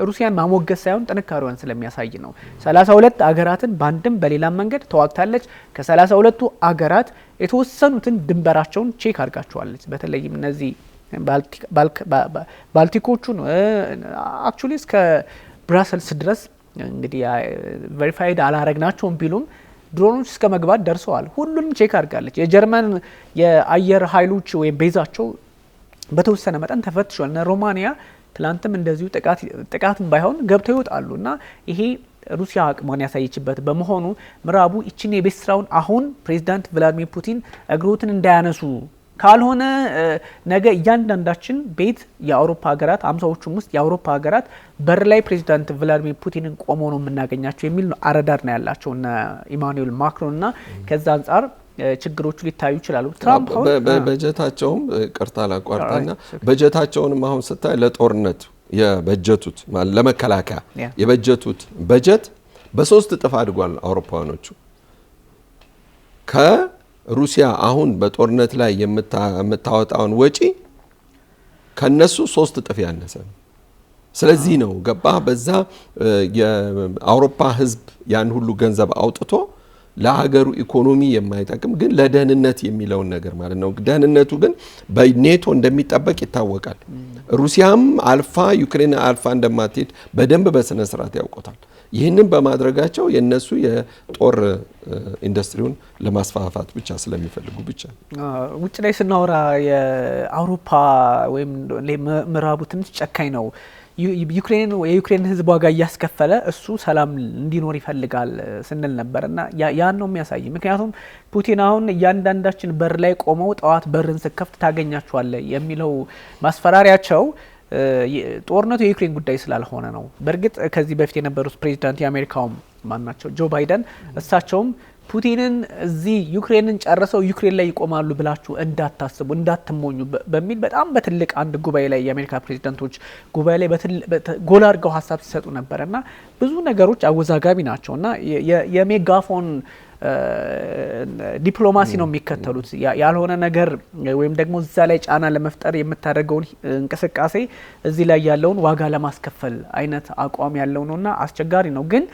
ሩሲያን ማሞገስ ሳይሆን ጥንካሬዋን ስለሚያሳይ ነው። 32 አገራትን ባንድም በሌላም መንገድ ተዋግታለች። ከ32ቱ አገራት የተወሰኑትን ድንበራቸውን ቼክ አድርጋቸዋለች። በተለይም እነዚህ ባልቲኮቹን አክቹሊ እስከ ብራሰልስ ድረስ እንግዲህ ቬሪፋይድ አላረግናቸውም ቢሉም ድሮኖች እስከ መግባት ደርሰዋል። ሁሉንም ቼክ አድርጋለች። የጀርመን የአየር ኃይሎች ወይም ቤዛቸው በተወሰነ መጠን ተፈትሿል። እና ሮማኒያ ትላንትም እንደዚሁ ጥቃትም ባይሆን ገብተው ይወጣሉ እና ይሄ ሩሲያ አቅሟን ያሳየችበት በመሆኑ ምዕራቡ ይችን የቤት ስራውን አሁን ፕሬዚዳንት ቭላዲሚር ፑቲን እግሮትን እንዳያነሱ ካልሆነ ነገ እያንዳንዳችን ቤት የአውሮፓ ሀገራት 50ዎቹም ውስጥ የአውሮፓ ሀገራት በር ላይ ፕሬዚዳንት ቭላዲሚር ፑቲንን ቆመው ነው የምናገኛቸው የሚል አረዳድ ነው ያላቸው እና ኢማኑኤል ማክሮን እና ከዛ አንጻር ችግሮቹ ሊታዩ ይችላሉ። ትራምፕ በጀታቸውም ቅርታ ላቋርጣና በጀታቸውንም አሁን ስታይ ለጦርነት የበጀቱት ማለት ለመከላከያ የበጀቱት በጀት በ3 እጥፍ አድጓል። አውሮፓውያኖቹ ከሩሲያ አሁን በጦርነት ላይ የምታወጣውን ወጪ ከነሱ 3 እጥፍ ያነሰ ነው። ስለዚህ ነው ገባ በዛ የአውሮፓ ሕዝብ ያን ሁሉ ገንዘብ አውጥቶ ለሀገሩ ኢኮኖሚ የማይጠቅም ግን ለደህንነት የሚለውን ነገር ማለት ነው። ደህንነቱ ግን በኔቶ እንደሚጠበቅ ይታወቃል። ሩሲያም አልፋ ዩክሬን አልፋ እንደማትሄድ በደንብ በስነ ስርዓት ያውቁታል። ይህንን በማድረጋቸው የነሱ የጦር ኢንዱስትሪውን ለማስፋፋት ብቻ ስለሚፈልጉ ብቻ ውጭ ላይ ስናወራ የአውሮፓ ወይም ምዕራቡ ትንሽ ጨካኝ ነው። የዩክሬን ህዝብ ዋጋ እያስከፈለ እሱ ሰላም እንዲኖር ይፈልጋል ስንል ነበር እና ያን ነው የሚያሳይ። ምክንያቱም ፑቲን አሁን እያንዳንዳችን በር ላይ ቆመው ጠዋት በርን ስከፍት ታገኛቸዋለ የሚለው ማስፈራሪያቸው ጦርነቱ የዩክሬን ጉዳይ ስላልሆነ ነው። በእርግጥ ከዚህ በፊት የነበሩት ፕሬዚዳንት የአሜሪካውም ማናቸው ጆ ባይደን እሳቸውም ፑቲንን እዚህ ዩክሬንን ጨርሰው ዩክሬን ላይ ይቆማሉ ብላችሁ እንዳታስቡ እንዳትሞኙ በሚል በጣም በትልቅ አንድ ጉባኤ ላይ የአሜሪካ ፕሬዚዳንቶች ጉባኤ ላይ ጎላ አድርገው ሀሳብ ሲሰጡ ነበርና ብዙ ነገሮች አወዛጋቢ ናቸውና የሜጋፎን ዲፕሎማሲ ነው የሚከተሉት። ያልሆነ ነገር ወይም ደግሞ እዛ ላይ ጫና ለመፍጠር የምታደርገውን እንቅስቃሴ እዚህ ላይ ያለውን ዋጋ ለማስከፈል አይነት አቋም ያለው ነውና አስቸጋሪ ነው። ግን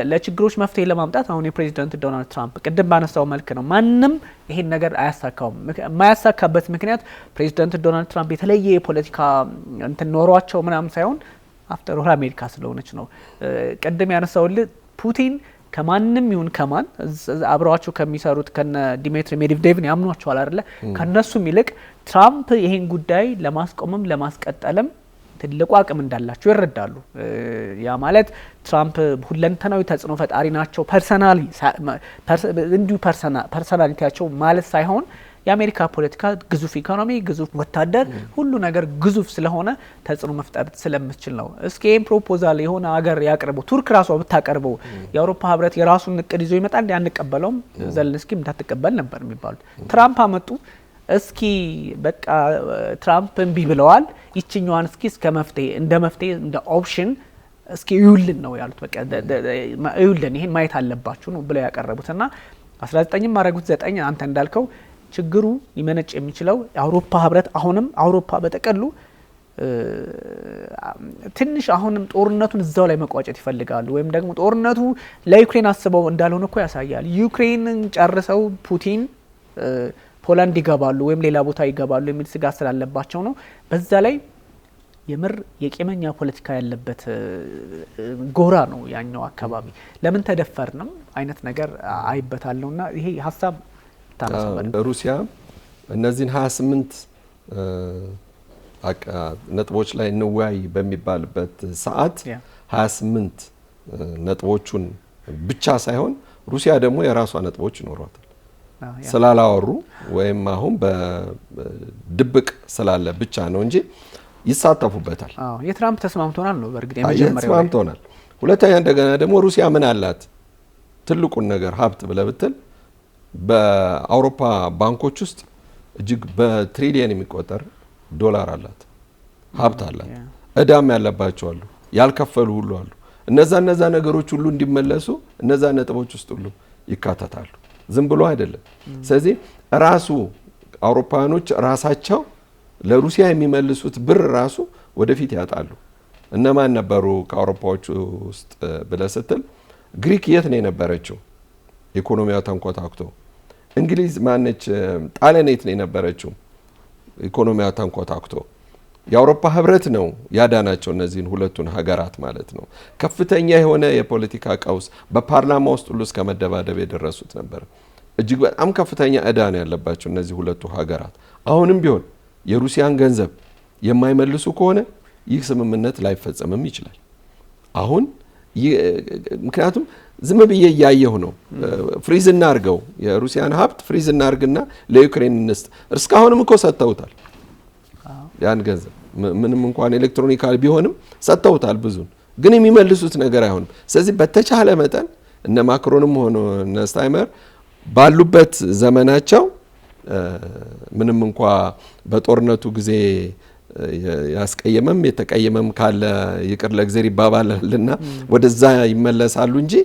ለችግሮች መፍትሄ ለማምጣት አሁን የፕሬዚዳንት ዶናልድ ትራምፕ ቅድም ባነሳው መልክ ነው ማንም ይሄን ነገር አያሳካውም። የማያሳካበት ምክንያት ፕሬዚዳንት ዶናልድ ትራምፕ የተለየ የፖለቲካ እንትን ኖሯቸው ምናምን ሳይሆን አፍተር ኦል አሜሪካ ስለሆነች ነው። ቅድም ያነሳውልህ ፑቲን ከማንም ይሁን ከማን አብረዋቸው ከሚሰሩት ከነ ዲሜትሪ ሜድቬዴቭን ያምኗቸዋል አይደለ? ከነሱም ይልቅ ትራምፕ ይሄን ጉዳይ ለማስቆምም ለማስቀጠልም ትልቁ አቅም እንዳላቸው ይረዳሉ። ያ ማለት ትራምፕ ሁለንተናዊ ተጽዕኖ ፈጣሪ ናቸው እንዲሁ ፐርሰናሊቲያቸው ማለት ሳይሆን የአሜሪካ ፖለቲካ ግዙፍ ኢኮኖሚ፣ ግዙፍ ወታደር፣ ሁሉ ነገር ግዙፍ ስለሆነ ተጽዕኖ መፍጠር ስለምትችል ነው። እስኪ ይህን ፕሮፖዛል የሆነ ሀገር ያቅርበው፣ ቱርክ ራሷ ብታቀርበው የአውሮፓ ህብረት የራሱን እቅድ ይዞ ይመጣል አንቀበለውም፣ ዘለንስኪም እንዳትቀበል ነበር የሚባሉት። ትራምፕ አመጡ። እስኪ በቃ ትራምፕ እምቢ ብለዋል፣ ይችኛዋን እስኪ እስከ መፍትሄ እንደ ኦፕሽን እስኪ ይውልን ነው ያሉት። በቃ ይውልን ይሄን ማየት አለባችሁ ነው ብለው ያቀረቡትና 19ም ማረጉት 9 አንተ እንዳልከው ችግሩ ሊመነጭ የሚችለው የአውሮፓ ህብረት አሁንም አውሮፓ በተቀሉ ትንሽ አሁንም ጦርነቱን እዛው ላይ መቋጨት ይፈልጋሉ። ወይም ደግሞ ጦርነቱ ለዩክሬን አስበው እንዳልሆነ እኮ ያሳያል። ዩክሬንን ጨርሰው ፑቲን ፖላንድ ይገባሉ ወይም ሌላ ቦታ ይገባሉ የሚል ስጋት ስላለባቸው ነው። በዛ ላይ የምር የቄመኛ ፖለቲካ ያለበት ጎራ ነው ያኛው አካባቢ። ለምን ተደፈርንም አይነት ነገር አይበታለውና ይሄ ሀሳብ ሩሲያ እነዚህን 28 ነጥቦች ላይ እንወያይ በሚባልበት ሰዓት 28 ነጥቦቹን ብቻ ሳይሆን ሩሲያ ደግሞ የራሷ ነጥቦች ይኖሯታል። ስላላወሩ ወይም አሁን በድብቅ ስላለ ብቻ ነው እንጂ ይሳተፉበታል። የትራምፕ ተስማምቶናል ነው በእርግጥ የመጀመሪያው ተስማምቶናል። ሁለተኛ እንደገና ደግሞ ሩሲያ ምን አላት? ትልቁን ነገር ሀብት ብለህ ብትል በአውሮፓ ባንኮች ውስጥ እጅግ በትሪሊየን የሚቆጠር ዶላር አላት፣ ሀብት አላት። እዳም ያለባቸው አሉ፣ ያልከፈሉ ሁሉ አሉ። እነዛ ነገሮች ሁሉ እንዲመለሱ እነዛ ነጥቦች ውስጥ ሁሉ ይካተታሉ። ዝም ብሎ አይደለም። ስለዚህ ራሱ አውሮፓውያኖች ራሳቸው ለሩሲያ የሚመልሱት ብር ራሱ ወደፊት ያጣሉ። እነማን ነበሩ ከአውሮፓዎቹ ውስጥ ብለህ ስትል ግሪክ የት ነው የነበረችው? ኢኮኖሚያው ተንኮታክቶ። እንግሊዝ ማነች? ጣሊያን የት ነው የነበረችው? ኢኮኖሚያው ተንኮታክቶ። የአውሮፓ ህብረት ነው ያዳናቸው እነዚህን ሁለቱን ሀገራት ማለት ነው። ከፍተኛ የሆነ የፖለቲካ ቀውስ በፓርላማ ውስጥ ሁሉ እስከ መደባደብ የደረሱት ነበር። እጅግ በጣም ከፍተኛ ዕዳ ነው ያለባቸው እነዚህ ሁለቱ ሀገራት። አሁንም ቢሆን የሩሲያን ገንዘብ የማይመልሱ ከሆነ ይህ ስምምነት ላይፈጸምም ይችላል። አሁን ምክንያቱም ዝም ብዬ እያየሁ ነው። ፍሪዝ እናርገው፣ የሩሲያን ሀብት ፍሪዝ እናርግና ለዩክሬን እንስጥ። እስካሁንም እኮ ሰጥተውታል ያን ገንዘብ ምንም እንኳን ኤሌክትሮኒካል ቢሆንም ሰጥተውታል ብዙን፣ ግን የሚመልሱት ነገር አይሆንም። ስለዚህ በተቻለ መጠን እነ ማክሮንም ሆኖ እነ ስታይመር ባሉበት ዘመናቸው ምንም እንኳ በጦርነቱ ጊዜ ያስቀየመም የተቀየመም ካለ ይቅር ለእግዚአብሔር ይባባላልና ወደዛ ይመለሳሉ እንጂ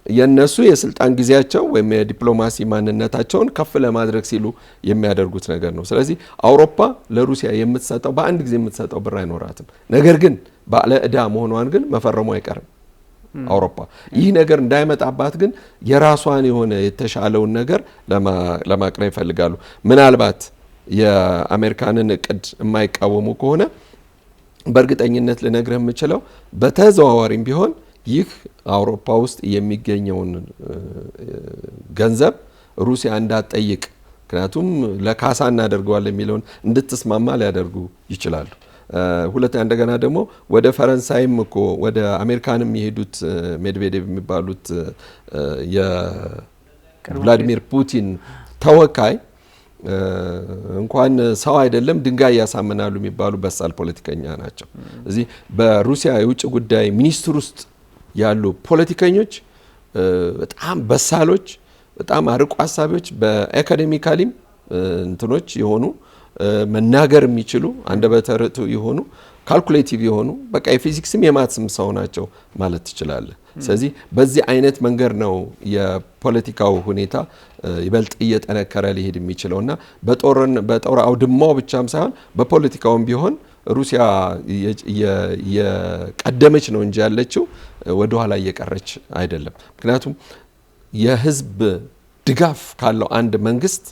የነሱ የስልጣን ጊዜያቸው ወይም የዲፕሎማሲ ማንነታቸውን ከፍ ለማድረግ ሲሉ የሚያደርጉት ነገር ነው። ስለዚህ አውሮፓ ለሩሲያ የምትሰጠው በአንድ ጊዜ የምትሰጠው ብር አይኖራትም። ነገር ግን ባለ ዕዳ መሆኗን ግን መፈረሙ አይቀርም አውሮፓ። ይህ ነገር እንዳይመጣባት ግን የራሷን የሆነ የተሻለውን ነገር ለማቅረብ ይፈልጋሉ። ምናልባት የአሜሪካንን እቅድ የማይቃወሙ ከሆነ በእርግጠኝነት ልነግርህ የምችለው በተዘዋዋሪም ቢሆን ይህ አውሮፓ ውስጥ የሚገኘውን ገንዘብ ሩሲያ እንዳትጠይቅ፣ ምክንያቱም ለካሳ እናደርገዋለን የሚለውን እንድትስማማ ሊያደርጉ ይችላሉ። ሁለተኛ እንደገና ደግሞ ወደ ፈረንሳይም እኮ ወደ አሜሪካንም የሄዱት ሜድቬዴቭ የሚባሉት የቭላዲሚር ፑቲን ተወካይ እንኳን ሰው አይደለም ድንጋይ ያሳምናሉ የሚባሉ በሳል ፖለቲከኛ ናቸው። እዚህ በሩሲያ የውጭ ጉዳይ ሚኒስትር ውስጥ ያሉ ፖለቲከኞች በጣም በሳሎች፣ በጣም አርቆ ሀሳቢዎች፣ በአካዴሚካሊም እንትኖች የሆኑ መናገር የሚችሉ አንደበተ ርቱዕ የሆኑ ካልኩሌቲቭ የሆኑ በቃ የፊዚክስም የማትስም ሰው ናቸው ማለት ትችላለህ። ስለዚህ በዚህ አይነት መንገድ ነው የፖለቲካው ሁኔታ ይበልጥ እየጠነከረ ሊሄድ የሚችለውና በጦር አውድማው ብቻም ሳይሆን በፖለቲካውም ቢሆን ሩሲያ የቀደመች ነው እንጂ ያለችው ወደ ኋላ እየቀረች አይደለም። ምክንያቱም የህዝብ ድጋፍ ካለው አንድ መንግስት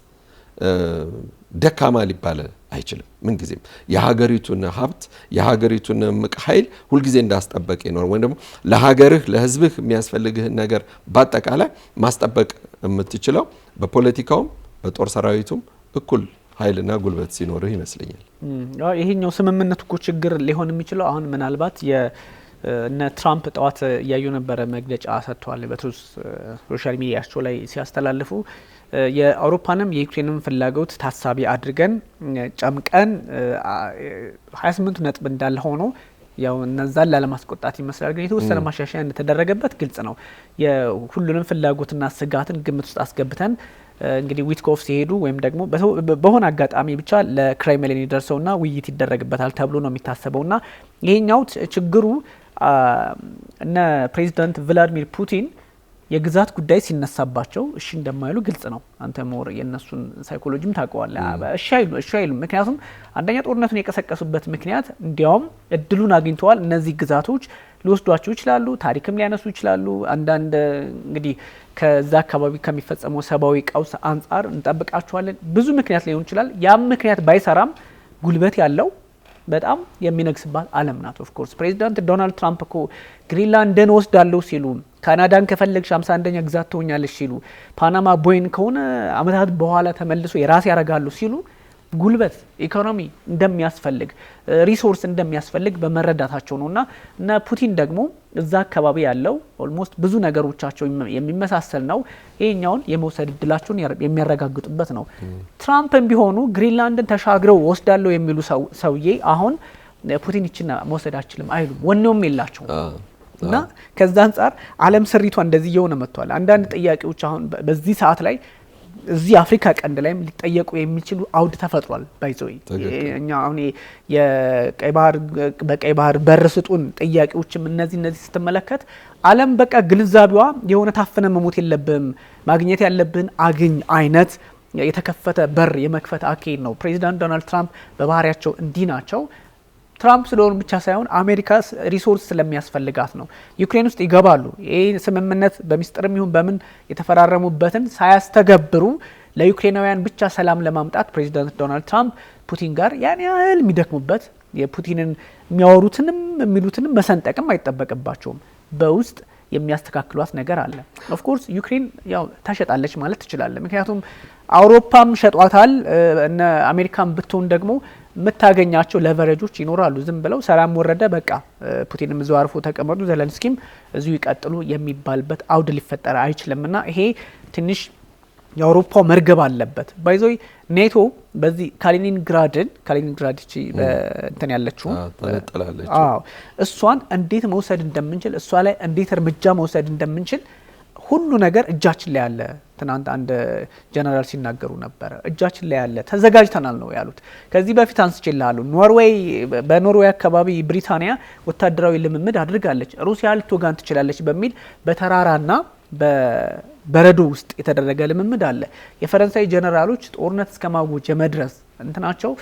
ደካማ ሊባል አይችልም። ምንጊዜም የሀገሪቱን ሀብት የሀገሪቱን ምቅ ኃይል ሁልጊዜ እንዳስጠበቅ ይኖር ወይም ደግሞ ለሀገርህ ለህዝብህ የሚያስፈልግህን ነገር በአጠቃላይ ማስጠበቅ የምትችለው በፖለቲካውም በጦር ሰራዊቱም እኩል ኃይልና ጉልበት ሲኖርህ ይመስለኛል። ይሄኛው ስምምነት እኮ ችግር ሊሆን የሚችለው አሁን ምናልባት እነ ትራምፕ ጠዋት እያዩ ነበረ መግለጫ ሰጥተዋል በትሩዝ ሶሻል ሚዲያቸው ላይ ሲያስተላልፉ የአውሮፓንም የዩክሬንም ፍላጎት ታሳቢ አድርገን ጨምቀን 28 ነጥብ እንዳለ ሆኖ ያው እነዛን ላለማስቆጣት ይመስላል፣ ግን የተወሰነ ማሻሻያ እንደተደረገበት ግልጽ ነው። የሁሉንም ፍላጎትና ስጋትን ግምት ውስጥ አስገብተን እንግዲህ ዊትኮፍ ሲሄዱ ወይም ደግሞ በሆነ አጋጣሚ ብቻ ለክሬምሊን ይደርሰውና ውይይት ይደረግበታል ተብሎ ነው የሚታሰበውና ይሄኛው ችግሩ እነ ፕሬዚዳንት ቭላዲሚር ፑቲን የግዛት ጉዳይ ሲነሳባቸው እሺ እንደማይሉ ግልጽ ነው። አንተ ሞር የነሱን ሳይኮሎጂም ታውቀዋለህ። እሺ አይሉ ምክንያቱም አንደኛ ጦርነቱን የቀሰቀሱበት ምክንያት እንዲያውም እድሉን አግኝተዋል። እነዚህ ግዛቶች ሊወስዷቸው ይችላሉ፣ ታሪክም ሊያነሱ ይችላሉ። አንዳንድ እንግዲህ ከዛ አካባቢ ከሚፈጸመው ሰብአዊ ቀውስ አንጻር እንጠብቃቸዋለን ብዙ ምክንያት ሊሆን ይችላል። ያም ምክንያት ባይሰራም ጉልበት ያለው በጣም የሚነግስባት ዓለም ናት። ኦፍ ኮርስ ፕሬዚዳንት ዶናልድ ትራምፕ እኮ ግሪንላንድን ወስዳለሁ ሲሉ፣ ካናዳን ከፈለግሽ 51ኛ ግዛት ትሆኛለሽ ሲሉ፣ ፓናማ ቦይን ከሆነ አመታት በኋላ ተመልሶ የራስ ያረጋሉ ሲሉ ጉልበት ኢኮኖሚ እንደሚያስፈልግ ሪሶርስ እንደሚያስፈልግ በመረዳታቸው ነውና እና ፑቲን ደግሞ እዛ አካባቢ ያለው ኦልሞስት ብዙ ነገሮቻቸው የሚመሳሰል ነው። ይሄኛውን የመውሰድ እድላቸውን የሚያረጋግጡበት ነው። ትራምፕም ቢሆኑ ግሪንላንድን ተሻግረው ወስዳለው የሚሉ ሰውዬ አሁን ፑቲን ይችና መውሰድ አይችልም አይሉም፣ ወኔውም የላቸው እና ከዛ አንጻር ዓለም ስሪቷ እንደዚህ የሆነ መጥቷል። አንዳንድ ጥያቄዎች አሁን በዚህ ሰዓት ላይ እዚህ አፍሪካ ቀንድ ላይም ሊጠየቁ የሚችሉ አውድ ተፈጥሯል። ባይዘይ እኛ አሁን በቀይ ባህር በር ስጡን ጥያቄዎችም እነዚህ ስትመለከት ዓለም በቃ ግንዛቤዋ የሆነ ታፈነ መሞት የለብም ማግኘት ያለብን አግኝ አይነት የተከፈተ በር የመክፈት አካሄድ ነው። ፕሬዚዳንት ዶናልድ ትራምፕ በባህሪያቸው እንዲህ ናቸው። ትራምፕ ስለሆኑ ብቻ ሳይሆን አሜሪካ ሪሶርስ ስለሚያስፈልጋት ነው። ዩክሬን ውስጥ ይገባሉ። ይህ ስምምነት በሚስጥርም ይሁን በምን የተፈራረሙበትን ሳያስተገብሩ ለዩክሬናውያን ብቻ ሰላም ለማምጣት ፕሬዚዳንት ዶናልድ ትራምፕ ፑቲን ጋር ያን ያህል የሚደክሙበት የፑቲንን የሚያወሩትንም የሚሉትንም መሰንጠቅም አይጠበቅባቸውም። በውስጥ የሚያስተካክሏት ነገር አለ። ኦፍ ኮርስ ዩክሬን ያው ታሸጣለች ማለት ትችላለ። ምክንያቱም አውሮፓም ሸጧታል። እነ አሜሪካን ብትሆን ደግሞ የምታገኛቸው ለቨሬጆች ይኖራሉ። ዝም ብለው ሰላም ወረደ በቃ ፑቲንም እዚሁ አርፎ ተቀመጡ፣ ዘለንስኪም እዚሁ ይቀጥሉ የሚባልበት አውድ ሊፈጠር አይችልምና ይሄ ትንሽ የአውሮፓው መርገብ አለበት። ባይዞይ ኔቶ በዚህ ካሊኒንግራድ እቺ በእንትን ያለችው ተነጥላለች። እሷን እንዴት መውሰድ እንደምንችል እሷ ላይ እንዴት እርምጃ መውሰድ እንደምንችል ሁሉ ነገር እጃችን ላይ ያለ። ትናንት አንድ ጀነራል ሲናገሩ ነበረ። እጃችን ላይ ያለ ተዘጋጅተናል ነው ያሉት። ከዚህ በፊት አንስቼልሃለሁ። በኖርዌይ አካባቢ ብሪታንያ ወታደራዊ ልምምድ አድርጋለች። ሩሲያ ልትወጋን ትችላለች በሚል በተራራና በበረዶ ውስጥ የተደረገ ልምምድ አለ። የፈረንሳይ ጀነራሎች ጦርነት እስከ ማወጅ የመድረስ እንትናቸው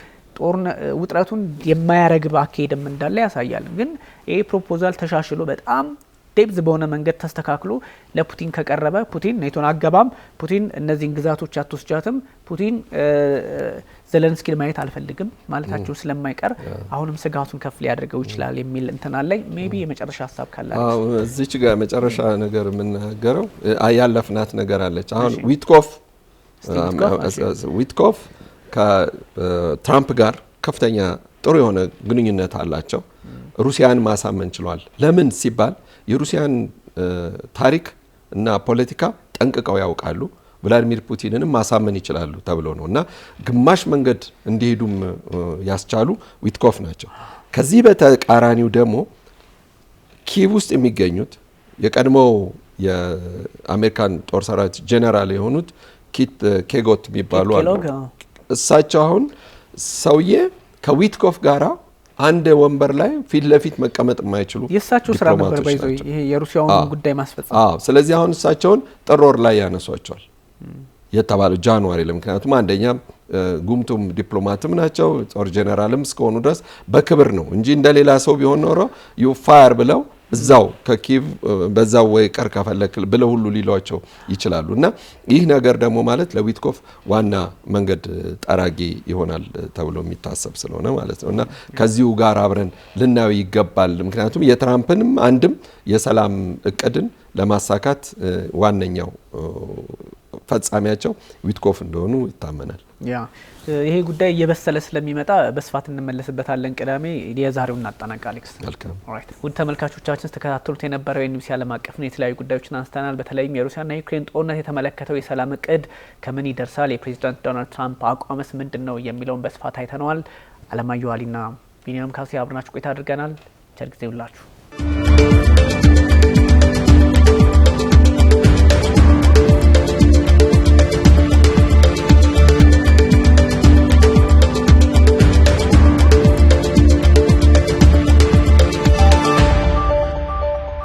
ውጥረቱን የማያረግብ አካሄድም እንዳለ ያሳያል። ግን ይሄ ፕሮፖዛል ተሻሽሎ በጣም ዴፕዝ በሆነ መንገድ ተስተካክሎ ለፑቲን ከቀረበ ፑቲን ኔቶን አገባም፣ ፑቲን እነዚህን ግዛቶች አትወስጃትም፣ ፑቲን ዘለንስኪን ማየት አልፈልግም ማለታቸው ስለማይቀር አሁንም ስጋቱን ከፍ ሊያደርገው ይችላል የሚል እንትን አለኝ። ሜቢ የመጨረሻ ሀሳብ ካላችሁ እዚች ጋር መጨረሻ ነገር የምናገረው ያለፍናት ነገር አለች። አሁን ዊትኮፍ ከትራምፕ ጋር ከፍተኛ ጥሩ የሆነ ግንኙነት አላቸው። ሩሲያን ማሳመን ችሏል። ለምን ሲባል የሩሲያን ታሪክ እና ፖለቲካ ጠንቅቀው ያውቃሉ። ቭላዲሚር ፑቲንንም ማሳመን ይችላሉ ተብሎ ነው እና ግማሽ መንገድ እንዲሄዱም ያስቻሉ ዊትኮፍ ናቸው። ከዚህ በተቃራኒው ደግሞ ኪቭ ውስጥ የሚገኙት የቀድሞው የአሜሪካን ጦር ሰራዊት ጄኔራል የሆኑት ኪት ኬጎት የሚባሉ አሉ። እሳቸው አሁን ሰውዬ ከዊትኮፍ ጋራ አንድ ወንበር ላይ ፊት ለፊት መቀመጥ የማይችሉ የእሳቸው ስራ ነበር ባይዘው ይሄ የሩሲያውን ጉዳይ ማስፈጸም። ስለዚህ አሁን እሳቸውን ጥር ወር ላይ ያነሷቸዋል የተባለው ጃንዋሪ ላይ። ምክንያቱም አንደኛ ጉምቱም ዲፕሎማትም ናቸው፣ ጦር ጄኔራልም እስከሆኑ ድረስ በክብር ነው እንጂ እንደሌላ ሰው ቢሆን ኖሮ ዩ ፋየር ብለው እዛው ከኪቭ በዛው ወይ ቀር ከፈለክ ብለው ሁሉ ሊሏቸው ይችላሉ። እና ይህ ነገር ደግሞ ማለት ለዊትኮፍ ዋና መንገድ ጠራጊ ይሆናል ተብሎ የሚታሰብ ስለሆነ ማለት ነው። እና ከዚሁ ጋር አብረን ልናየው ይገባል። ምክንያቱም የትራምፕንም አንድም የሰላም እቅድን ለማሳካት ዋነኛው ፈጻሚያቸው ዊትኮፍ እንደሆኑ ይታመናል። ይሄ ጉዳይ እየበሰለ ስለሚመጣ በስፋት እንመለስበታለን። ቅዳሜ የዛሬውን እናጠናቅ። አሌክስ ኦልራይት። ውድ ተመልካቾቻችን ተከታተሉት የነበረው የኒውስ ዓለም አቀፍ ነው። የተለያዩ ጉዳዮችን አንስተናል። በተለይም የሩሲያና ዩክሬን ጦርነት የተመለከተው የሰላም እቅድ ከምን ይደርሳል፣ የፕሬዚዳንት ዶናልድ ትራምፕ አቋምስ ምንድነው የሚለውን በስፋት አይተነዋል። አለማየሁ አሊና ቢኒያም ካሴ አብረናችሁ ቆይታ አድርገናል። ቸር ጊዜ ይሁንላችሁ።